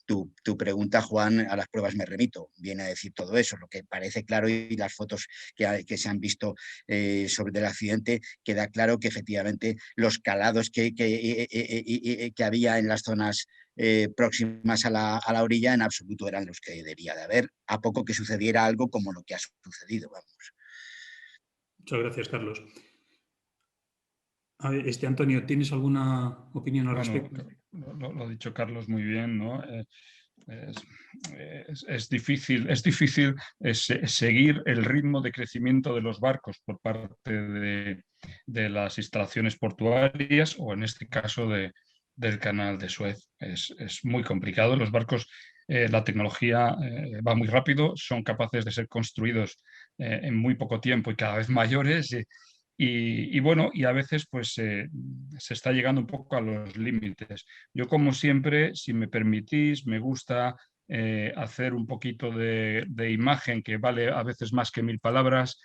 tu pregunta, Juan, a las pruebas me remito, viene a decir todo eso, lo que parece claro, y las fotos que se han visto sobre el accidente, queda claro que efectivamente los calados que había en las zonas próximas a la orilla en absoluto eran los que debía de haber, a poco que sucediera algo como lo que ha sucedido, vamos. Muchas gracias, Carlos. A ver, Antonio, ¿tienes alguna opinión al respecto? Lo ha dicho Carlos muy bien, ¿no? Es difícil seguir el ritmo de crecimiento de los barcos por parte de las instalaciones portuarias, o en este caso de del canal de Suez. Es muy complicado. Los barcos, la tecnología va muy rápido, son capaces de ser construidos en muy poco tiempo y cada vez mayores. Y bueno, y a veces pues se está llegando un poco a los límites. Yo, como siempre, si me permitís, me gusta hacer un poquito de imagen, que vale a veces más que 1000 palabras,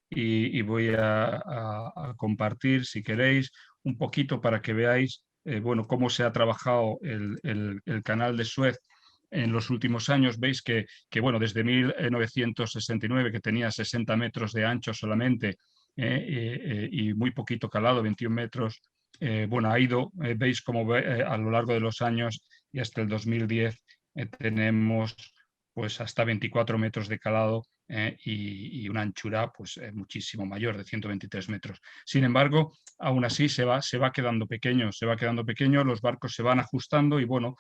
y voy a compartir, si queréis, un poquito para que veáis bueno, cómo se ha trabajado el canal de Suez en los últimos años. Veis bueno, desde 1969, que tenía 60 metros de ancho solamente, y muy poquito calado, 21 metros, bueno, ha ido, veis cómo a lo largo de los años y hasta el 2010 tenemos pues hasta 24 metros de calado, y una anchura pues muchísimo mayor, de 123 metros. Sin embargo, aún así se va quedando pequeño, los barcos se van ajustando y bueno,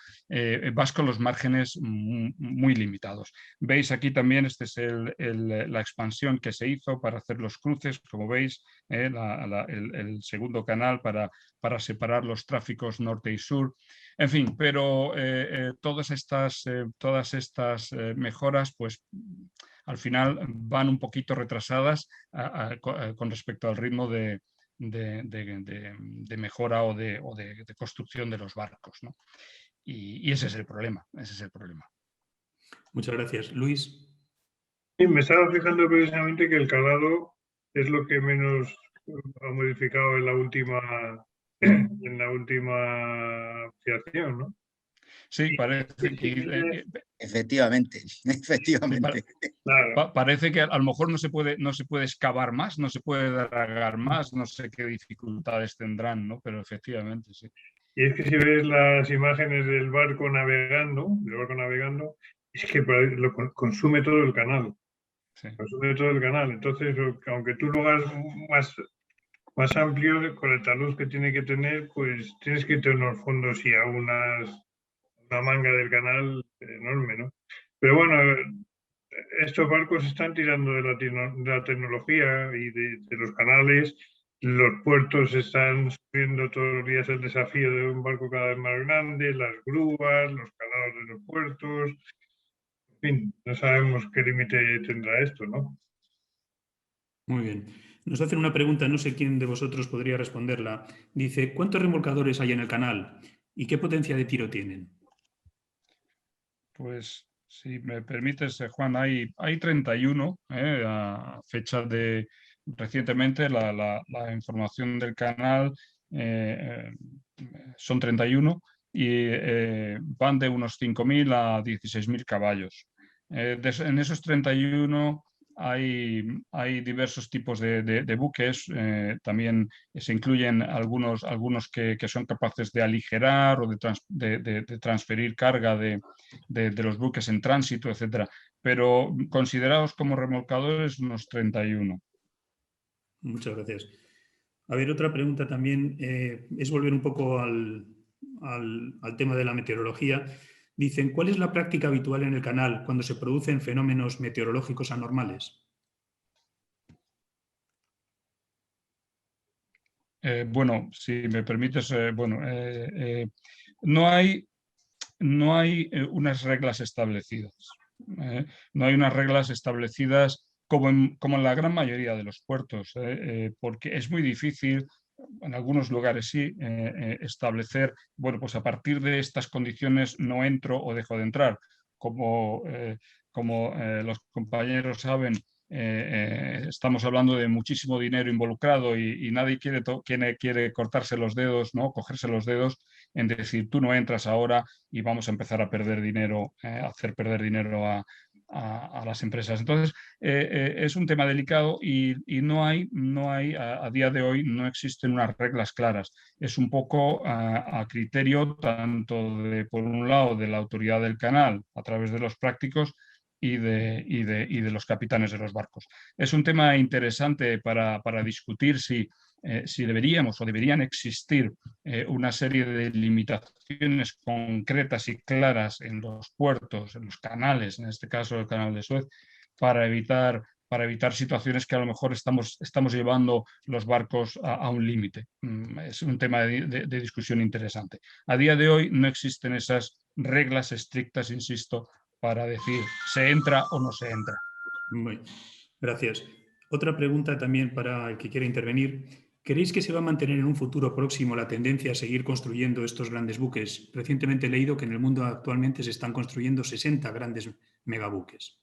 vas con los márgenes muy limitados. Veis aquí también, este es la expansión que se hizo para hacer los cruces, como veis, el segundo canal para separar los tráficos norte y sur. En fin, pero todas estas mejoras, pues al final van un poquito retrasadas con respecto al ritmo de mejora o de construcción de los barcos, ¿no? Y ese es el problema, Muchas gracias. Luis. Sí, me estaba fijando precisamente que el calado es lo que menos ha modificado en la última ampliación, ¿no? Sí, parece que... Efectivamente, efectivamente. Claro. Parece que a lo mejor no se puede excavar más, no se puede dragar más, no sé qué dificultades tendrán, ¿no? Pero efectivamente, sí. Y es que si ves las imágenes del barco navegando, es que lo consume todo el canal. Sí. Consume todo el canal. Entonces, aunque tú lo hagas más amplio, con el talud que tiene que tener, pues tienes que tener unos fondos y a una manga del canal enorme, ¿no? Pero bueno, estos barcos están tirando de la tecnología y de los canales. Los puertos están subiendo todos los días el desafío de un barco cada vez más grande, las grúas, los calados de los puertos. En fin, no sabemos qué límite tendrá esto, ¿no? Muy bien. Nos hacen una pregunta, no sé quién de vosotros podría responderla. Dice, ¿cuántos remolcadores hay en el canal y qué potencia de tiro tienen? Pues, si me permites, Juan, hay 31 a fecha de recientemente la información del canal, son 31 y van de unos 5.000 a 16.000 caballos. En esos 31 hay diversos tipos de buques. También se incluyen algunos que son capaces de aligerar o de transferir carga de los buques en tránsito, etcétera. Pero considerados como remolcadores, unos 31. Muchas gracias. A ver, otra pregunta también es volver un poco al tema de la meteorología. Dicen, ¿cuál es la práctica habitual en el canal cuando se producen fenómenos meteorológicos anormales? Bueno, si me permites, no hay unas reglas establecidas. No hay unas reglas establecidas como en la gran mayoría de los puertos, porque es muy difícil, en algunos lugares sí, establecer, bueno, pues a partir de estas condiciones no entro o dejo de entrar. Como los compañeros saben, estamos hablando de muchísimo dinero involucrado y nadie quiere cortarse los dedos, ¿no? Cogerse los dedos en decir, tú no entras ahora y vamos a empezar a perder dinero, a hacer perder dinero a las empresas. Entonces, es un tema delicado y no hay a día de hoy, no existen unas reglas claras. Es un poco a criterio tanto por un lado, de la autoridad del canal, a través de los prácticos, y de los capitanes de los barcos. Es un tema interesante para discutir si deberíamos o deberían existir una serie de limitaciones concretas y claras en los puertos, en los canales, en este caso el canal de Suez, para evitar para evitar situaciones que a lo mejor estamos llevando los barcos a un límite. Es un tema de discusión interesante. A día de hoy no existen esas reglas estrictas, insisto, para decir se entra o no se entra. Muy bien. Gracias. Otra pregunta también para el que quiera intervenir. ¿Creéis que se va a mantener en un futuro próximo la tendencia a seguir construyendo estos grandes buques? Recientemente he leído que en el mundo actualmente se están construyendo 60 grandes megabuques.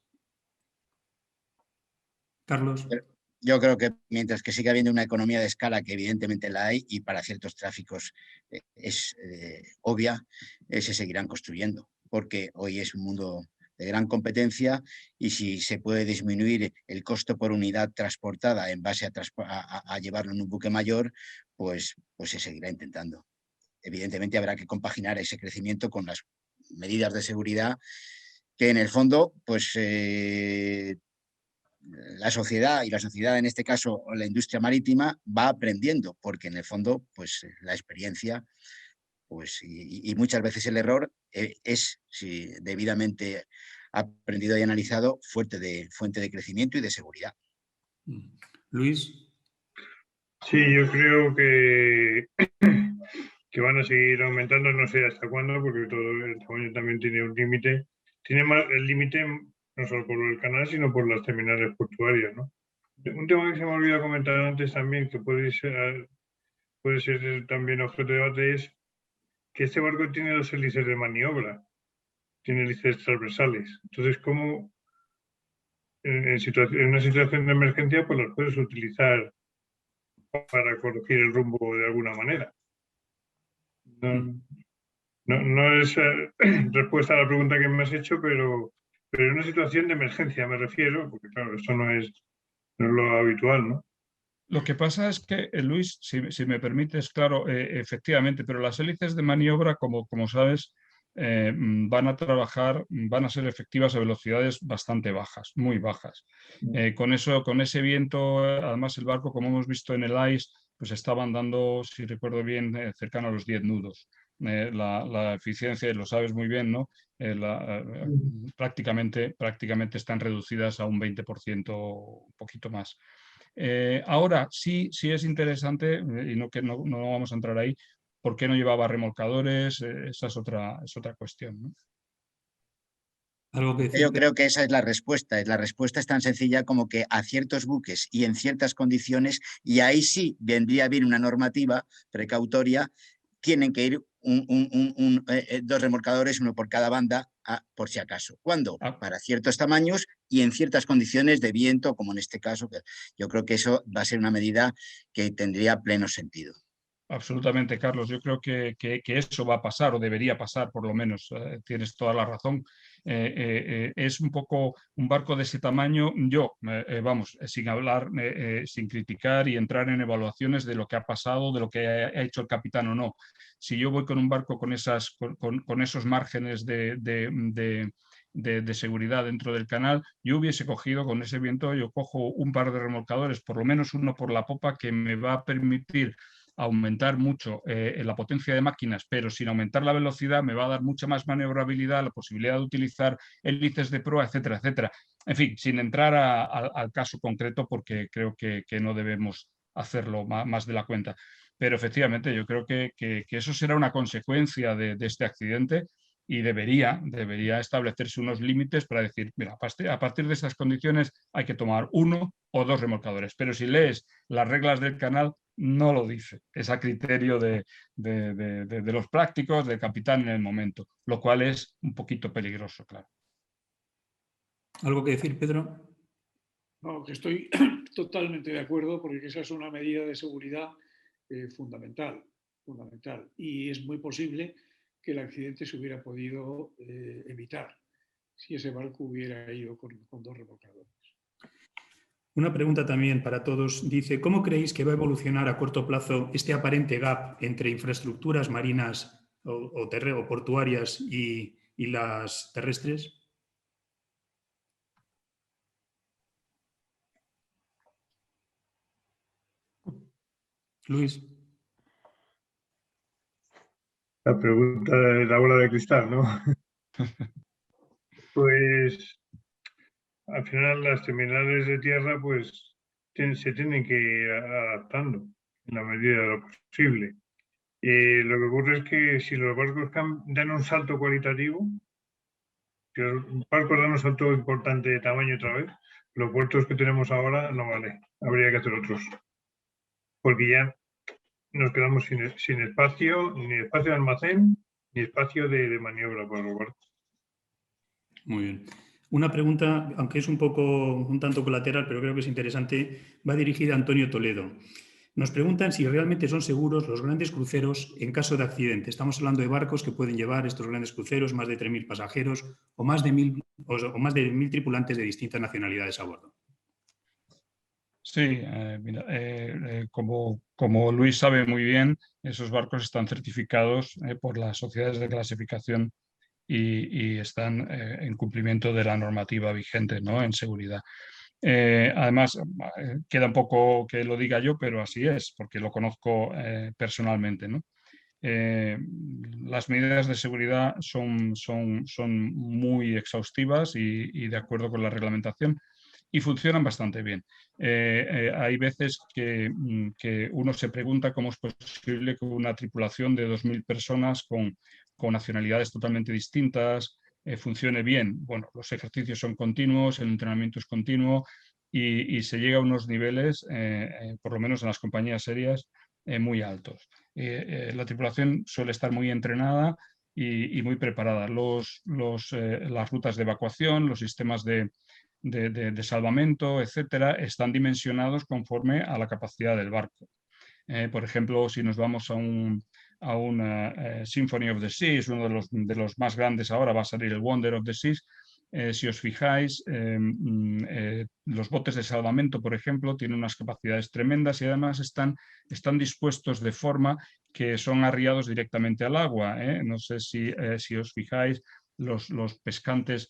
Carlos. Yo creo que mientras que siga habiendo una economía de escala, que evidentemente la hay, y para ciertos tráficos es obvia, se seguirán construyendo, porque hoy es un mundo de gran competencia y si se puede disminuir el costo por unidad transportada en base a llevarlo en un buque mayor, pues se seguirá intentando. Evidentemente habrá que compaginar ese crecimiento con las medidas de seguridad que en el fondo, pues la sociedad, y la sociedad en este caso la industria marítima, va aprendiendo, porque en el fondo pues la experiencia pues, y muchas veces el error es, si debidamente aprendido y analizado, fuente de crecimiento y de seguridad. Luis. Sí, yo creo que van a seguir aumentando, no sé hasta cuándo, porque todo el tamaño también tiene un límite. Tiene más el límite no solo por el canal, sino por las terminales portuarias, ¿no? Un tema que se me olvidó comentar antes también, que puede ser también objeto de debate, es que este barco tiene 2 hélices de maniobra, tiene hélices transversales. Entonces, ¿cómo en una situación de emergencia pues las puedes utilizar para corregir el rumbo de alguna manera? No es respuesta a la pregunta que me has hecho, pero en una situación de emergencia me refiero, porque claro, esto no es lo habitual, ¿no? Lo que pasa es que, Luis, si me permites, claro, efectivamente, pero las hélices de maniobra, como sabes, van a trabajar, van a ser efectivas a velocidades bastante bajas, muy bajas. Con ese viento, además el barco, como hemos visto en el ICE, pues estaba andando, si recuerdo bien, cercano a los 10 nudos. La eficiencia, lo sabes muy bien, ¿no? Prácticamente están reducidas a un 20%, un poquito más. Ahora sí es interesante, y no vamos a entrar ahí, ¿por qué no llevaba remolcadores? Esa es otra cuestión, ¿no? ¿Algo que decir? Yo creo que esa es la respuesta. La respuesta es tan sencilla como que a ciertos buques y en ciertas condiciones, y ahí sí vendría bien una normativa precautoria, tienen que ir 2 remolcadores, uno por cada banda, por si acaso. ¿Cuándo? Para ciertos tamaños y en ciertas condiciones de viento, como en este caso. Yo creo que eso va a ser una medida que tendría pleno sentido. Absolutamente, Carlos. Yo creo que eso va a pasar, o debería pasar, por lo menos. Tienes toda la razón. Es un poco un barco de ese tamaño. Vamos, sin hablar, sin criticar y entrar en evaluaciones de lo que ha pasado, de lo que ha hecho el capitán o no. Si yo voy con un barco con esos márgenes de seguridad dentro del canal, yo hubiese cogido con ese viento, yo cojo un par de remolcadores, por lo menos uno por la popa, que me va a permitir aumentar mucho la potencia de máquinas, pero sin aumentar la velocidad me va a dar mucha más maniobrabilidad, la posibilidad de utilizar hélices de proa, etcétera, etcétera. En fin, sin entrar al caso concreto, porque creo que no debemos hacerlo más de la cuenta. Pero efectivamente yo creo que eso será una consecuencia de este accidente y debería establecerse unos límites para decir, mira, a partir de estas condiciones hay que tomar 1 o 2 remolcadores. Pero si lees las reglas del canal, no lo dice. Es a criterio de los prácticos, del capitán en el momento, lo cual es un poquito peligroso, claro. ¿Algo que decir, Pedro? No, que estoy totalmente de acuerdo, porque esa es una medida de seguridad fundamental. Y es muy posible que el accidente se hubiera podido evitar si ese barco hubiera ido con 2 remolcadores. Una pregunta también para todos. Dice, ¿cómo creéis que va a evolucionar a corto plazo este aparente gap entre infraestructuras marinas o portuarias y las terrestres? Luis. La pregunta de la bola de cristal, ¿no? Pues, al final las terminales de tierra pues se tienen que ir adaptando en la medida de lo posible. Lo que ocurre es que si los barcos dan un salto cualitativo, si los barcos dan un salto importante de tamaño otra vez, los puertos que tenemos ahora no vale, habría que hacer otros. Porque ya nos quedamos sin espacio, ni espacio de almacén, ni espacio de maniobra para los barcos. Muy bien. Una pregunta, aunque es un tanto colateral, pero creo que es interesante, va dirigida a Antonio Toledo. Nos preguntan si realmente son seguros los grandes cruceros en caso de accidente. Estamos hablando de barcos que pueden llevar estos grandes cruceros, más de 3.000 pasajeros o más de 1.000 tripulantes de distintas nacionalidades a bordo. Sí, mira, como Luis sabe muy bien, esos barcos están certificados por las sociedades de clasificación y están en cumplimiento de la normativa vigente, ¿no?, en seguridad. Además, queda un poco que lo diga yo, pero así es, porque lo conozco personalmente, ¿no? Las medidas de seguridad son muy exhaustivas y de acuerdo con la reglamentación y funcionan bastante bien. Hay veces que uno se pregunta cómo es posible que una tripulación de 2.000 personas con nacionalidades totalmente distintas funcione bien. Bueno, los ejercicios son continuos, el entrenamiento es continuo y se llega a unos niveles, por lo menos en las compañías serias, muy altos. La tripulación suele estar muy entrenada y muy preparada. Las rutas de evacuación, los sistemas de salvamento, etcétera, están dimensionados conforme a la capacidad del barco. Por ejemplo, si nos vamos a una Symphony of the Seas, uno de los más grandes ahora va a salir el Wonder of the Seas. Si os fijáis, los botes de salvamento, por ejemplo, tienen unas capacidades tremendas y además están dispuestos de forma que son arriados directamente al agua. No sé si os fijáis, los pescantes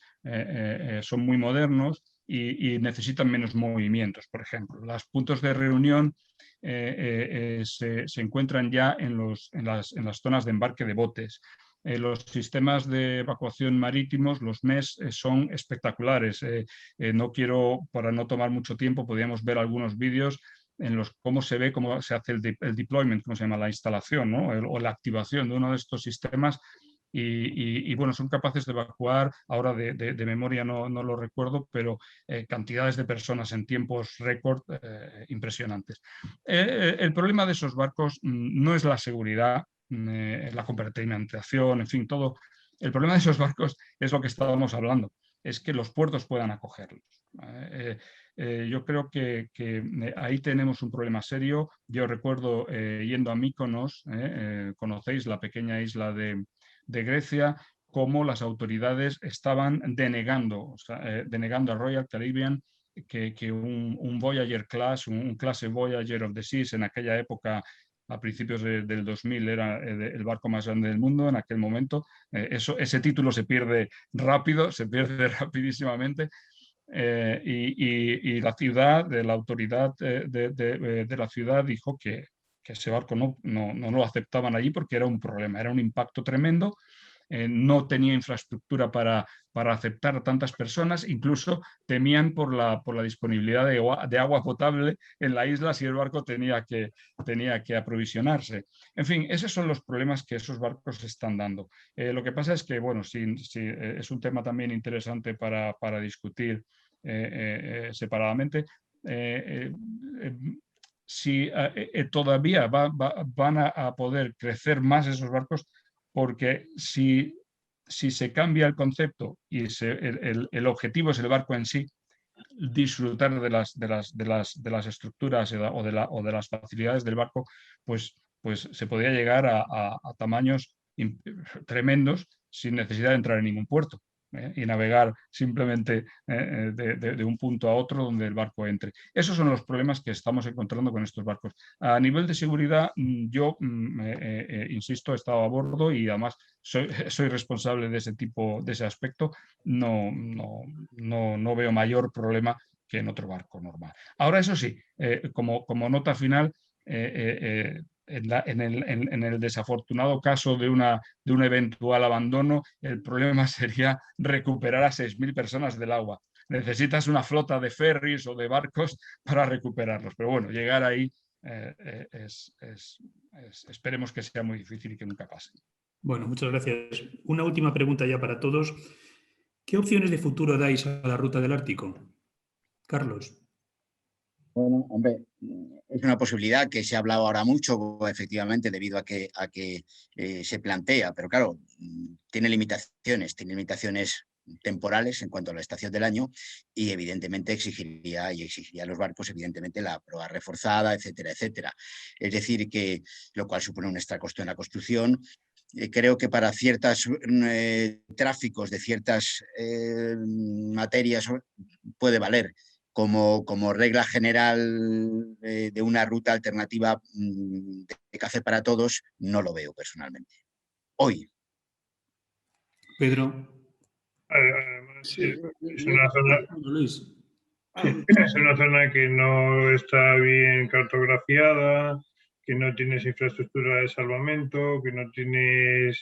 son muy modernos y necesitan menos movimientos, por ejemplo. Los puntos de reunión se encuentran ya en las zonas de embarque de botes. Los sistemas de evacuación marítimos, los MES, son espectaculares. No quiero, para no tomar mucho tiempo, podríamos ver algunos vídeos en los cómo se ve, cómo se hace el deployment, cómo se llama, la instalación, ¿no?, o la activación de uno de estos sistemas. Y bueno, son capaces de evacuar, ahora de memoria no lo recuerdo, pero cantidades de personas en tiempos récord impresionantes. El problema de esos barcos no es la seguridad, la compartimentación, en fin, todo. El problema de esos barcos es lo que estábamos hablando, es que los puertos puedan acogerlos. Yo creo que ahí tenemos un problema serio. Yo recuerdo yendo a Mykonos, conocéis la pequeña isla de Grecia, cómo las autoridades estaban denegando a Royal Caribbean que un Voyager Class, un clase Voyager of the Seas, en aquella época, a principios del 2000, era el barco más grande del mundo en aquel momento. Ese título se pierde rápido, se pierde rapidísimamente. Y la ciudad, la autoridad de la ciudad dijo que ese barco no lo aceptaban allí porque era un problema, era un impacto tremendo. No tenía infraestructura para aceptar a tantas personas, incluso temían por la disponibilidad de agua potable en la isla si el barco tenía que aprovisionarse. En fin, esos son los problemas que esos barcos están dando. Lo que pasa es que, bueno, es un tema también interesante para discutir separadamente. Si todavía van a poder crecer más esos barcos, porque si se cambia el concepto y el objetivo es el barco en sí, disfrutar de las estructuras o de las facilidades del barco, pues se podría llegar a tamaños tremendos sin necesidad de entrar en ningún puerto. Y navegar simplemente de un punto a otro donde el barco entre. Esos son los problemas que estamos encontrando con estos barcos. A nivel de seguridad, yo, insisto, he estado a bordo y además soy responsable de ese aspecto. No veo mayor problema que en otro barco normal. Ahora, eso sí, como nota final, en el desafortunado caso de un eventual abandono, el problema sería recuperar a 6.000 personas del agua. Necesitas una flota de ferries o de barcos para recuperarlos. Pero bueno, llegar ahí esperemos que sea muy difícil y que nunca pase. Bueno, muchas gracias. Una última pregunta ya para todos. ¿Qué opciones de futuro dais a la ruta del Ártico? Carlos. Bueno, hombre, es una posibilidad que se ha hablado ahora mucho, efectivamente, debido a que se plantea, pero claro, tiene limitaciones temporales en cuanto a la estación del año y evidentemente exigiría a los barcos, evidentemente, la proa reforzada, etcétera, etcétera. Es decir, que lo cual supone un extra costo en la construcción. Creo que para ciertos tráficos de ciertas materias puede valer. Como regla general de una ruta alternativa de café para todos, no lo veo personalmente. Hoy. Pedro. Además, Sí, es una zona, Luis. es una zona que no está bien cartografiada, que no tienes infraestructura de salvamento, que no tienes,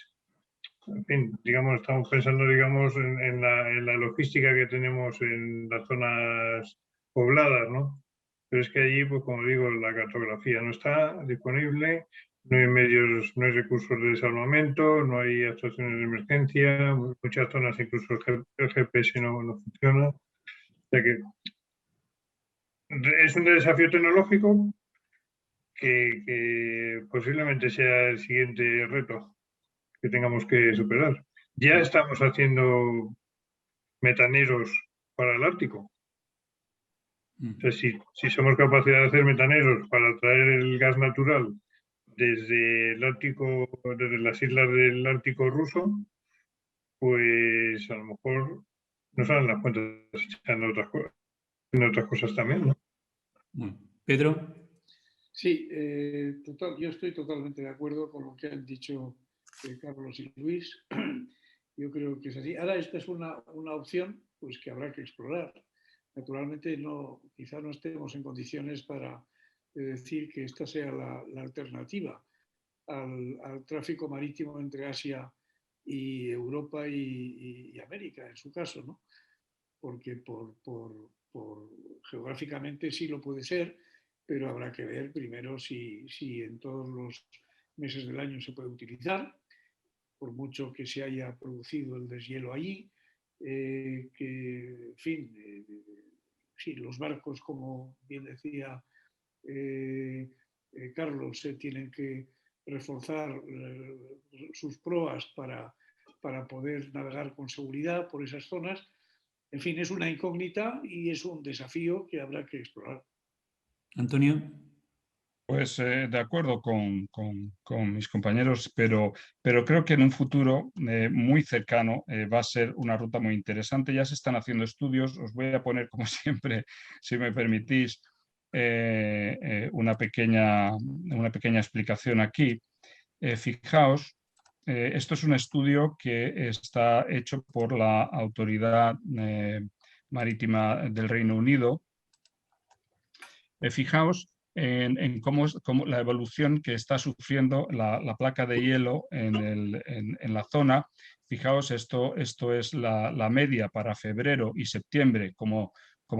en fin, digamos, estamos pensando, digamos, en la logística que tenemos en las zonas pobladas, ¿no? Pero es que allí, pues como digo, la cartografía no está disponible, no hay medios, no hay recursos de salvamento, no hay actuaciones de emergencia, muchas zonas incluso el GPS no funciona. O sea que es un desafío tecnológico que posiblemente sea el siguiente reto que tengamos que superar. Ya estamos haciendo metaneros para el Ártico. O sea, si somos capaces de hacer metaneros para traer el gas natural desde el Ártico, desde las islas del Ártico ruso, pues a lo mejor nos salen las cuentas echando otras cosas también, ¿no? Bueno, Pedro. Sí, yo estoy totalmente de acuerdo con lo que han dicho Carlos y Luis. Yo creo que es así. Ahora, esta es una opción pues, que habrá que explorar. Naturalmente, quizá no estemos en condiciones para decir que esta sea la alternativa al tráfico marítimo entre Asia y Europa y América, en su caso, ¿no? Porque geográficamente sí lo puede ser, pero habrá que ver primero si en todos los meses del año se puede utilizar, por mucho que se haya producido el deshielo allí, que, en fin, sí, los barcos, como bien decía Carlos, se tienen que reforzar sus proas para poder navegar con seguridad por esas zonas. En fin, es una incógnita y es un desafío que habrá que explorar. Antonio. Pues de acuerdo con mis compañeros, pero creo que en un futuro muy cercano va a ser una ruta muy interesante. Ya se están haciendo estudios. Os voy a poner, como siempre, si me permitís, una pequeña explicación aquí. Fijaos, esto es un estudio que está hecho por la Autoridad Marítima del Reino Unido. Fijaos en cómo la evolución que está sufriendo la placa de hielo en la zona. Fijaos, esto es la media para febrero y septiembre, como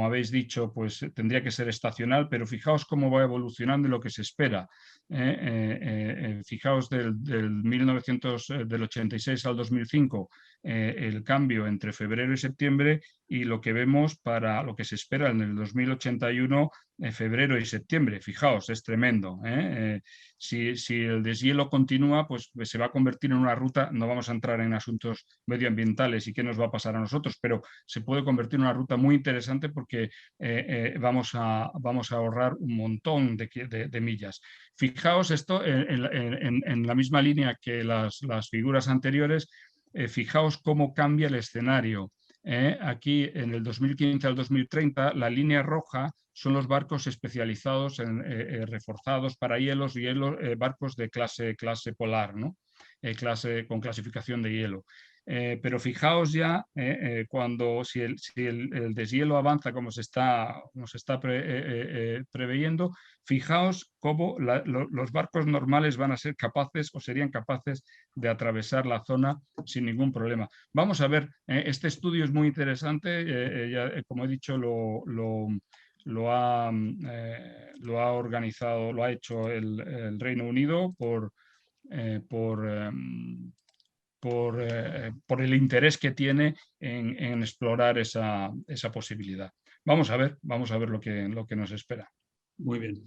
habéis dicho, pues tendría que ser estacional, pero fijaos cómo va evolucionando y lo que se espera. Fijaos del 86 al 2005, el cambio entre febrero y septiembre, y lo que vemos para lo que se espera en el 2081, febrero y septiembre. Fijaos, es tremendo. Si el deshielo continúa, pues se va a convertir en una ruta. No vamos a entrar en asuntos medioambientales y qué nos va a pasar a nosotros, pero se puede convertir en una ruta muy interesante porque vamos a ahorrar un montón de millas. Fijaos esto en la misma línea que las figuras anteriores. Fijaos cómo cambia el escenario. Aquí en el 2015 al 2030 la línea roja son los barcos especializados reforzados para hielos, barcos de clase polar, ¿no? Con clasificación de hielo. pero fijaos ya cuando si el deshielo avanza como se está preveyendo, fijaos cómo los barcos normales van a ser capaces o serían capaces de atravesar la zona sin ningún problema. Vamos a ver, este estudio es muy interesante, como he dicho, lo ha organizado, lo ha hecho el Reino Unido por el interés que tiene en explorar esa posibilidad. Vamos a ver lo que nos espera. Muy bien.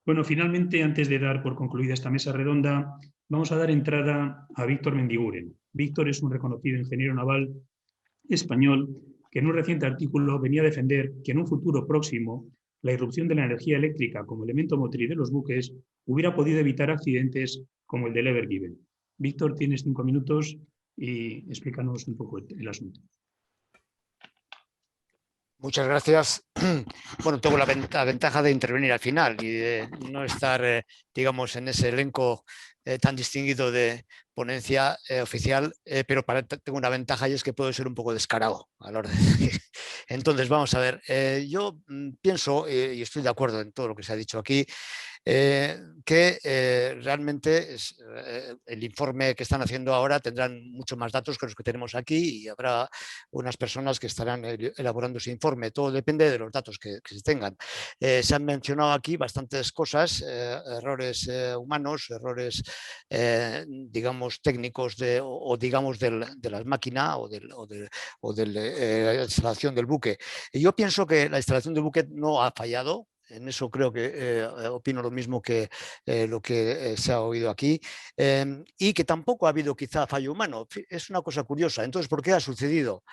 Bueno, finalmente, antes de dar por concluida esta mesa redonda, vamos a dar entrada a Víctor Mendiguren. Víctor es un reconocido ingeniero naval español que en un reciente artículo venía a defender que en un futuro próximo la irrupción de la energía eléctrica como elemento motriz de los buques hubiera podido evitar accidentes como el del Ever Given. Víctor, tienes 5 minutos y explícanos un poco el asunto. Muchas gracias. Bueno, tengo la ventaja de intervenir al final y de no estar, digamos, en ese elenco tan distinguido de ponencia oficial, pero tengo una ventaja y es que puedo ser un poco descarado a la hora de... Entonces, vamos a ver. Yo pienso, y estoy de acuerdo en todo lo que se ha dicho aquí, que realmente el informe que están haciendo ahora tendrán mucho más datos que los que tenemos aquí y habrá unas personas que estarán elaborando ese informe. Todo depende de los datos que se tengan. Se han mencionado aquí bastantes cosas, errores humanos, errores, digamos, técnicos o digamos de la máquina o de la instalación del buque. Y yo pienso que la instalación del buque no ha fallado. En eso creo que opino lo mismo que lo que se ha oído aquí, y que tampoco ha habido quizá fallo humano. Es una cosa curiosa. Entonces, ¿por qué ha sucedido?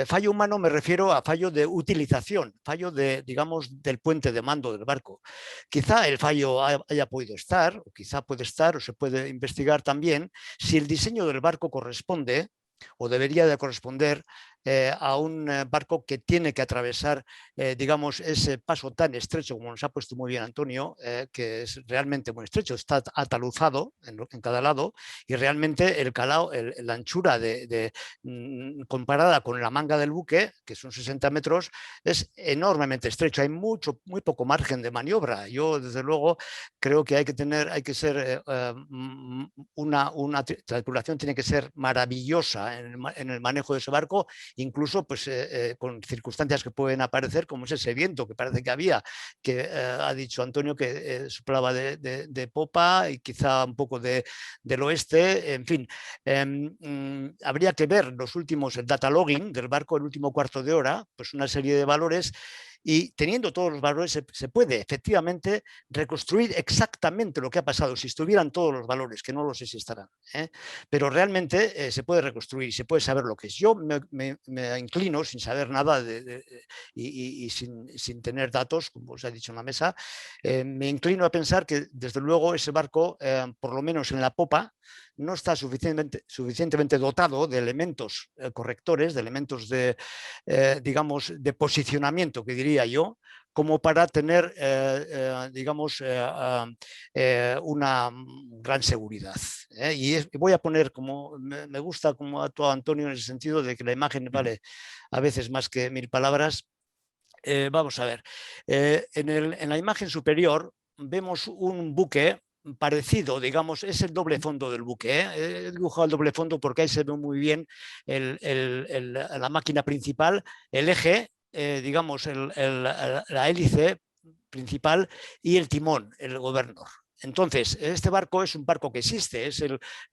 Fallo humano me refiero a fallo de utilización, fallo digamos, del puente de mando del barco. Quizá el fallo haya podido estar, o quizá puede estar, o se puede investigar también, si el diseño del barco corresponde o debería de corresponder a un barco que tiene que atravesar, digamos, ese paso tan estrecho, como nos ha puesto muy bien Antonio, que es realmente muy estrecho, está ataluzado en cada lado y realmente el calado, la anchura comparada con la manga del buque, que son 60 metros, es enormemente estrecho, hay muy poco margen de maniobra. Yo, desde luego, creo que hay que ser, la tripulación tiene que ser maravillosa en el manejo de ese barco, incluso pues, con circunstancias que pueden aparecer, como es ese viento que parece que había, que ha dicho Antonio que soplaba de popa y quizá un poco del oeste, en fin. Habría que ver el data logging del barco, el último cuarto de hora, pues una serie de valores. Y teniendo todos los valores se puede efectivamente reconstruir exactamente lo que ha pasado, si estuvieran todos los valores, que no lo sé si estarán, pero realmente se puede reconstruir, se puede saber lo que es. Yo me inclino, sin saber nada y sin tener datos, como os he dicho en la mesa, me inclino a pensar que desde luego ese barco, por lo menos en la popa, no está suficientemente dotado de elementos correctores, de elementos digamos, de posicionamiento, que diría yo, como para tener, digamos, una gran seguridad. Y voy a poner, como me gusta como ha actuado Antonio en el sentido de que la imagen vale a veces más que 1000 palabras. Vamos a ver, en la imagen superior vemos un buque parecido, digamos, es el doble fondo del buque. He dibujado el doble fondo porque ahí se ve muy bien la máquina principal, el eje, digamos, la hélice principal y el timón, el governor. Entonces, este barco es un barco que existe, es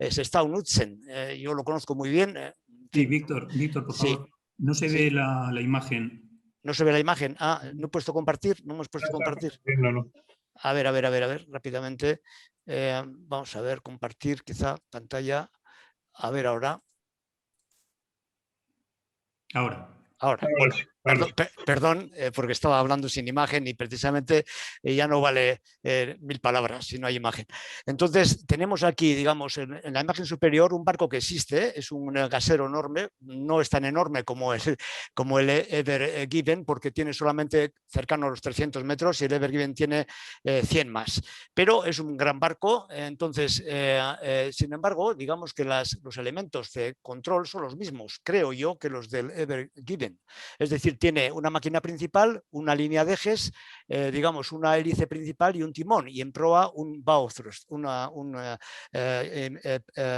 Staun Knutsen. Yo lo conozco muy bien. Sí, Víctor, por favor, sí. No se ve la imagen. No se ve la imagen. No he puesto compartir, no hemos puesto compartir. No. A ver, rápidamente. Vamos a ver, compartir quizá pantalla. A ver ahora. Ahora. Bueno, Perdón, porque estaba hablando sin imagen y precisamente ya no vale 1000 palabras si no hay imagen. Entonces, tenemos aquí, digamos, en la imagen superior un barco que existe, es un gasero enorme, no es tan enorme como el Ever Given, porque tiene solamente cercano a los 300 metros y el Ever Given tiene 100 más. Pero es un gran barco, entonces, sin embargo, digamos que los elementos de control son los mismos, creo yo, que los del Ever Given. Es decir, tiene una máquina principal, una línea de ejes, digamos una hélice principal y un timón, y en proa un bow thrust, un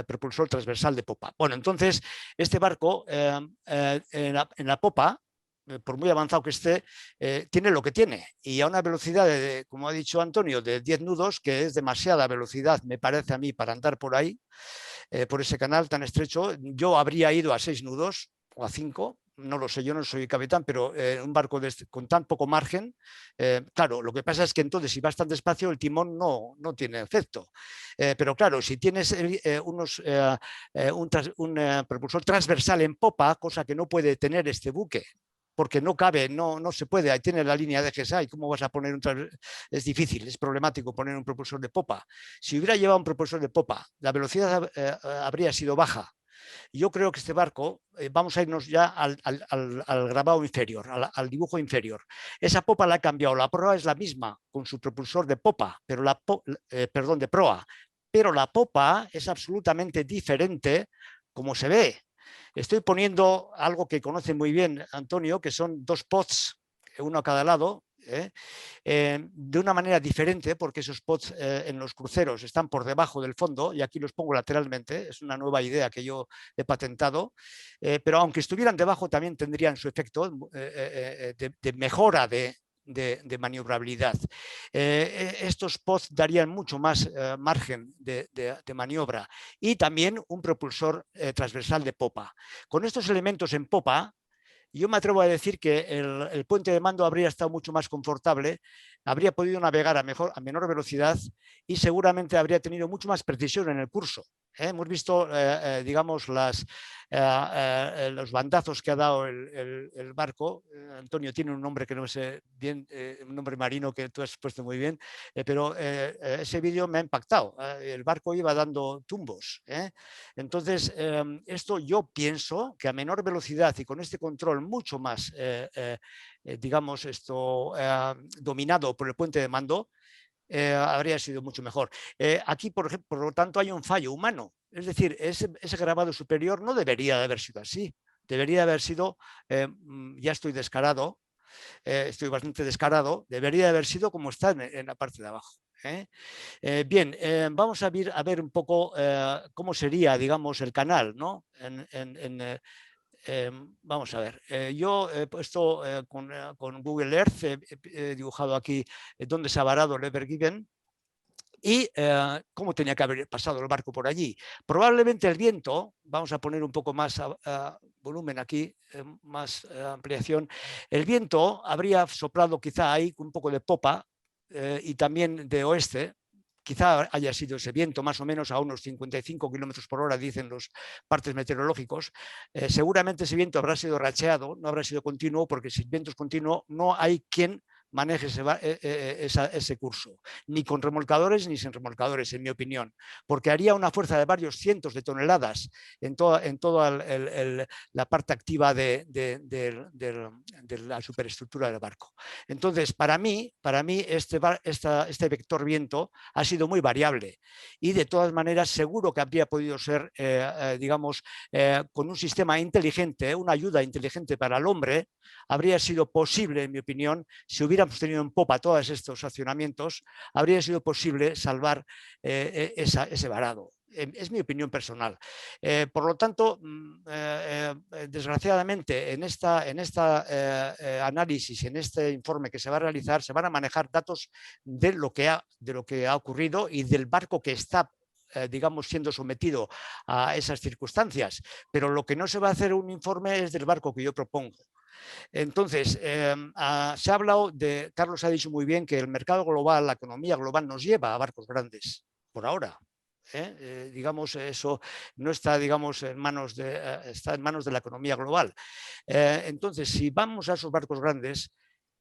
propulsor transversal de popa. Bueno, entonces este barco en la popa, por muy avanzado que esté, tiene lo que tiene, y a una velocidad, como ha dicho Antonio, de 10 nudos, que es demasiada velocidad, me parece a mí, para andar por ahí, por ese canal tan estrecho. Yo habría ido a 6 nudos o a 5, no lo sé, yo no soy capitán, pero un barco con tan poco margen, claro, lo que pasa es que entonces si vas tan despacio el timón no tiene efecto. Pero claro, si tienes un propulsor transversal en popa, cosa que no puede tener este buque, porque no cabe, no se puede, ahí tiene la línea de ejes ahí, ¿cómo vas a poner es difícil, es problemático poner un propulsor de popa. Si hubiera llevado un propulsor de popa, la velocidad habría sido baja. Yo creo que este barco, vamos a irnos ya al grabado inferior, al dibujo inferior. Esa popa la ha cambiado, la proa es la misma, con su propulsor de popa, pero de proa, pero la popa es absolutamente diferente como se ve. Estoy poniendo algo que conoce muy bien Antonio, que son 2 pods, uno a cada lado, de una manera diferente, porque esos pods en los cruceros están por debajo del fondo, y aquí los pongo lateralmente, es una nueva idea que yo he patentado, pero aunque estuvieran debajo también tendrían su efecto de mejora de maniobrabilidad. Estos pods darían mucho más margen de maniobra, y también un propulsor transversal de popa. Con estos elementos en popa, yo me atrevo a decir que el puente de mando habría estado mucho más confortable, habría podido navegar a menor velocidad y seguramente habría tenido mucho más precisión en el curso. Hemos visto, digamos, los bandazos que ha dado el barco. Antonio tiene un nombre que no sé bien, un nombre marino que tú has puesto muy bien, pero ese vídeo me ha impactado. El barco iba dando tumbos. Entonces, esto yo pienso que a menor velocidad y con este control mucho más, digamos, dominado por el puente de mando, habría sido mucho mejor. Aquí, por lo tanto, hay un fallo humano. Es decir, ese grabado superior no debería de haber sido así. Debería haber sido, ya estoy descarado, estoy bastante descarado, debería de haber sido como está en la parte de abajo. Bien, vamos a ver un poco cómo sería, digamos, el canal, ¿no? Vamos a ver, yo he puesto con Google Earth, he dibujado aquí dónde se ha varado el Ever Given y cómo tenía que haber pasado el barco por allí. Probablemente el viento, vamos a poner un poco más volumen aquí, más ampliación, el viento habría soplado quizá ahí un poco de popa y también de oeste. Quizá haya sido ese viento más o menos a unos 55 kilómetros por hora, dicen los partes meteorológicos. Seguramente ese viento habrá sido racheado, no habrá sido continuo, porque si el viento es continuo no hay quien maneje ese curso, ni con remolcadores ni sin remolcadores, en mi opinión, porque haría una fuerza de varios cientos de toneladas en toda la parte activa de la superestructura del barco. Entonces, para mí este vector viento ha sido muy variable y de todas maneras seguro que habría podido ser, digamos, con un sistema inteligente, una ayuda inteligente para el hombre, habría sido posible, en mi opinión, si hubiéramos tenido en popa todos estos accionamientos, habría sido posible salvar ese varado. Es mi opinión personal. Por lo tanto, desgraciadamente, en este análisis, en este informe que se va a realizar, se van a manejar datos de lo que ha ocurrido y del barco que está, digamos, siendo sometido a esas circunstancias. Pero lo que no se va a hacer un informe es del barco que yo propongo. Entonces, se ha hablado Carlos ha dicho muy bien que el mercado global, la economía global nos lleva a barcos grandes, por ahora. Digamos, eso no está, digamos, está en manos de la economía global. Entonces, si vamos a esos barcos grandes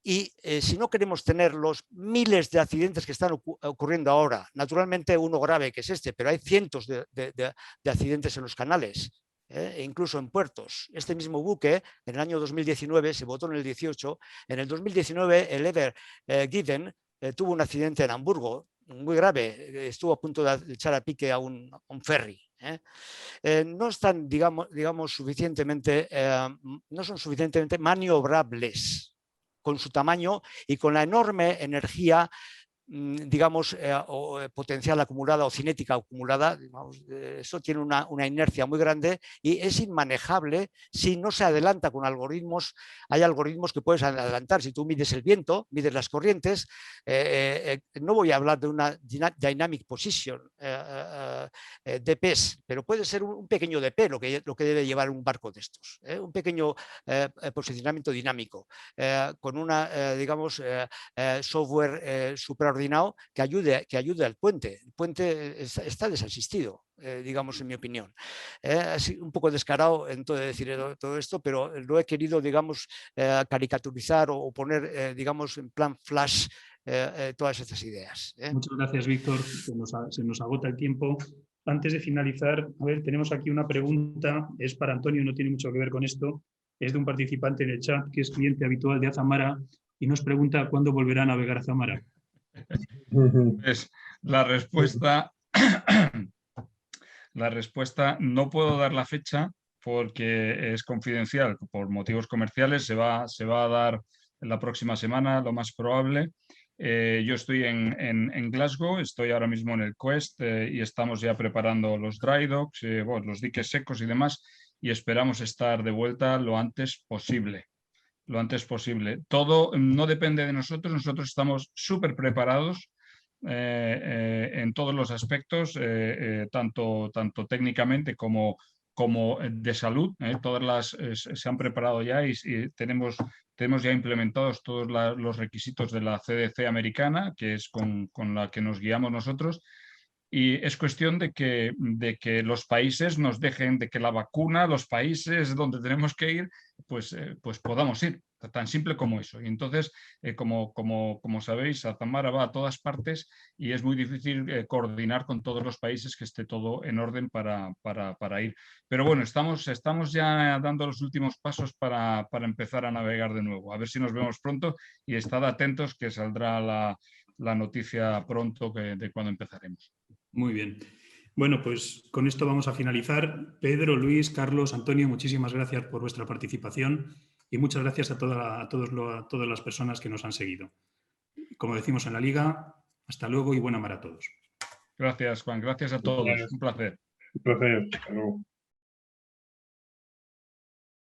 y si no queremos tener los miles de accidentes que están ocurriendo ahora, naturalmente uno grave que es este, pero hay cientos de accidentes en los canales, e incluso en puertos. Este mismo buque, en el año 2019, se votó en el 18, en el 2019 el Ever Given tuvo un accidente en Hamburgo, muy grave, estuvo a punto de echar a pique a un ferry. No están, digamos suficientemente, no son suficientemente maniobrables con su tamaño y con la enorme energía, digamos, potencial acumulada o cinética acumulada. Digamos, eso tiene una inercia muy grande y es inmanejable si no se adelanta con algoritmos. Hay algoritmos que puedes adelantar. Si tú mides el viento, mides las corrientes, no voy a hablar de una Dynamic Position DPs, pero puede ser un pequeño DP lo que debe llevar un barco de estos, un pequeño posicionamiento dinámico con una, digamos, software superordinado que ayude al puente. El puente está desasistido, digamos, en mi opinión. Es un poco descarado en decir todo esto, pero lo he querido, digamos, caricaturizar o poner, digamos, en plan flash todas estas ideas. Muchas gracias, Víctor. Se nos agota el tiempo. Antes de finalizar, a ver, tenemos aquí una pregunta, es para Antonio, no tiene mucho que ver con esto, es de un participante en el chat que es cliente habitual de Azamara y nos pregunta cuándo volverá a navegar a Azamara. Pues la respuesta, no puedo dar la fecha porque es confidencial, por motivos comerciales, se va a dar la próxima semana, lo más probable. Yo estoy en Glasgow, estoy ahora mismo en el Quest y estamos ya preparando los dry docks, bueno, los diques secos y demás, y esperamos estar de vuelta lo antes posible. Lo antes posible. Todo no depende de nosotros estamos súper preparados en todos los aspectos, tanto técnicamente como de salud. Todas se han preparado ya y tenemos ya implementados todos los requisitos de la CDC americana, que es con la que nos guiamos nosotros. Y es cuestión de que los países nos dejen, de que la vacuna, los países donde tenemos que ir, pues podamos ir. Tan simple como eso. Y entonces, como sabéis, Azamara va a todas partes y es muy difícil coordinar con todos los países que esté todo en orden para ir. Pero bueno, estamos ya dando los últimos pasos para empezar a navegar de nuevo. A ver si nos vemos pronto y estad atentos que saldrá la noticia pronto de cuando empezaremos. Muy bien. Bueno, pues con esto vamos a finalizar. Pedro, Luis, Carlos, Antonio, muchísimas gracias por vuestra participación y muchas gracias a todas las personas que nos han seguido. Como decimos en la Liga, hasta luego y buena mar a todos. Gracias, Juan. Gracias a todos. Un placer. Un placer. Hasta luego.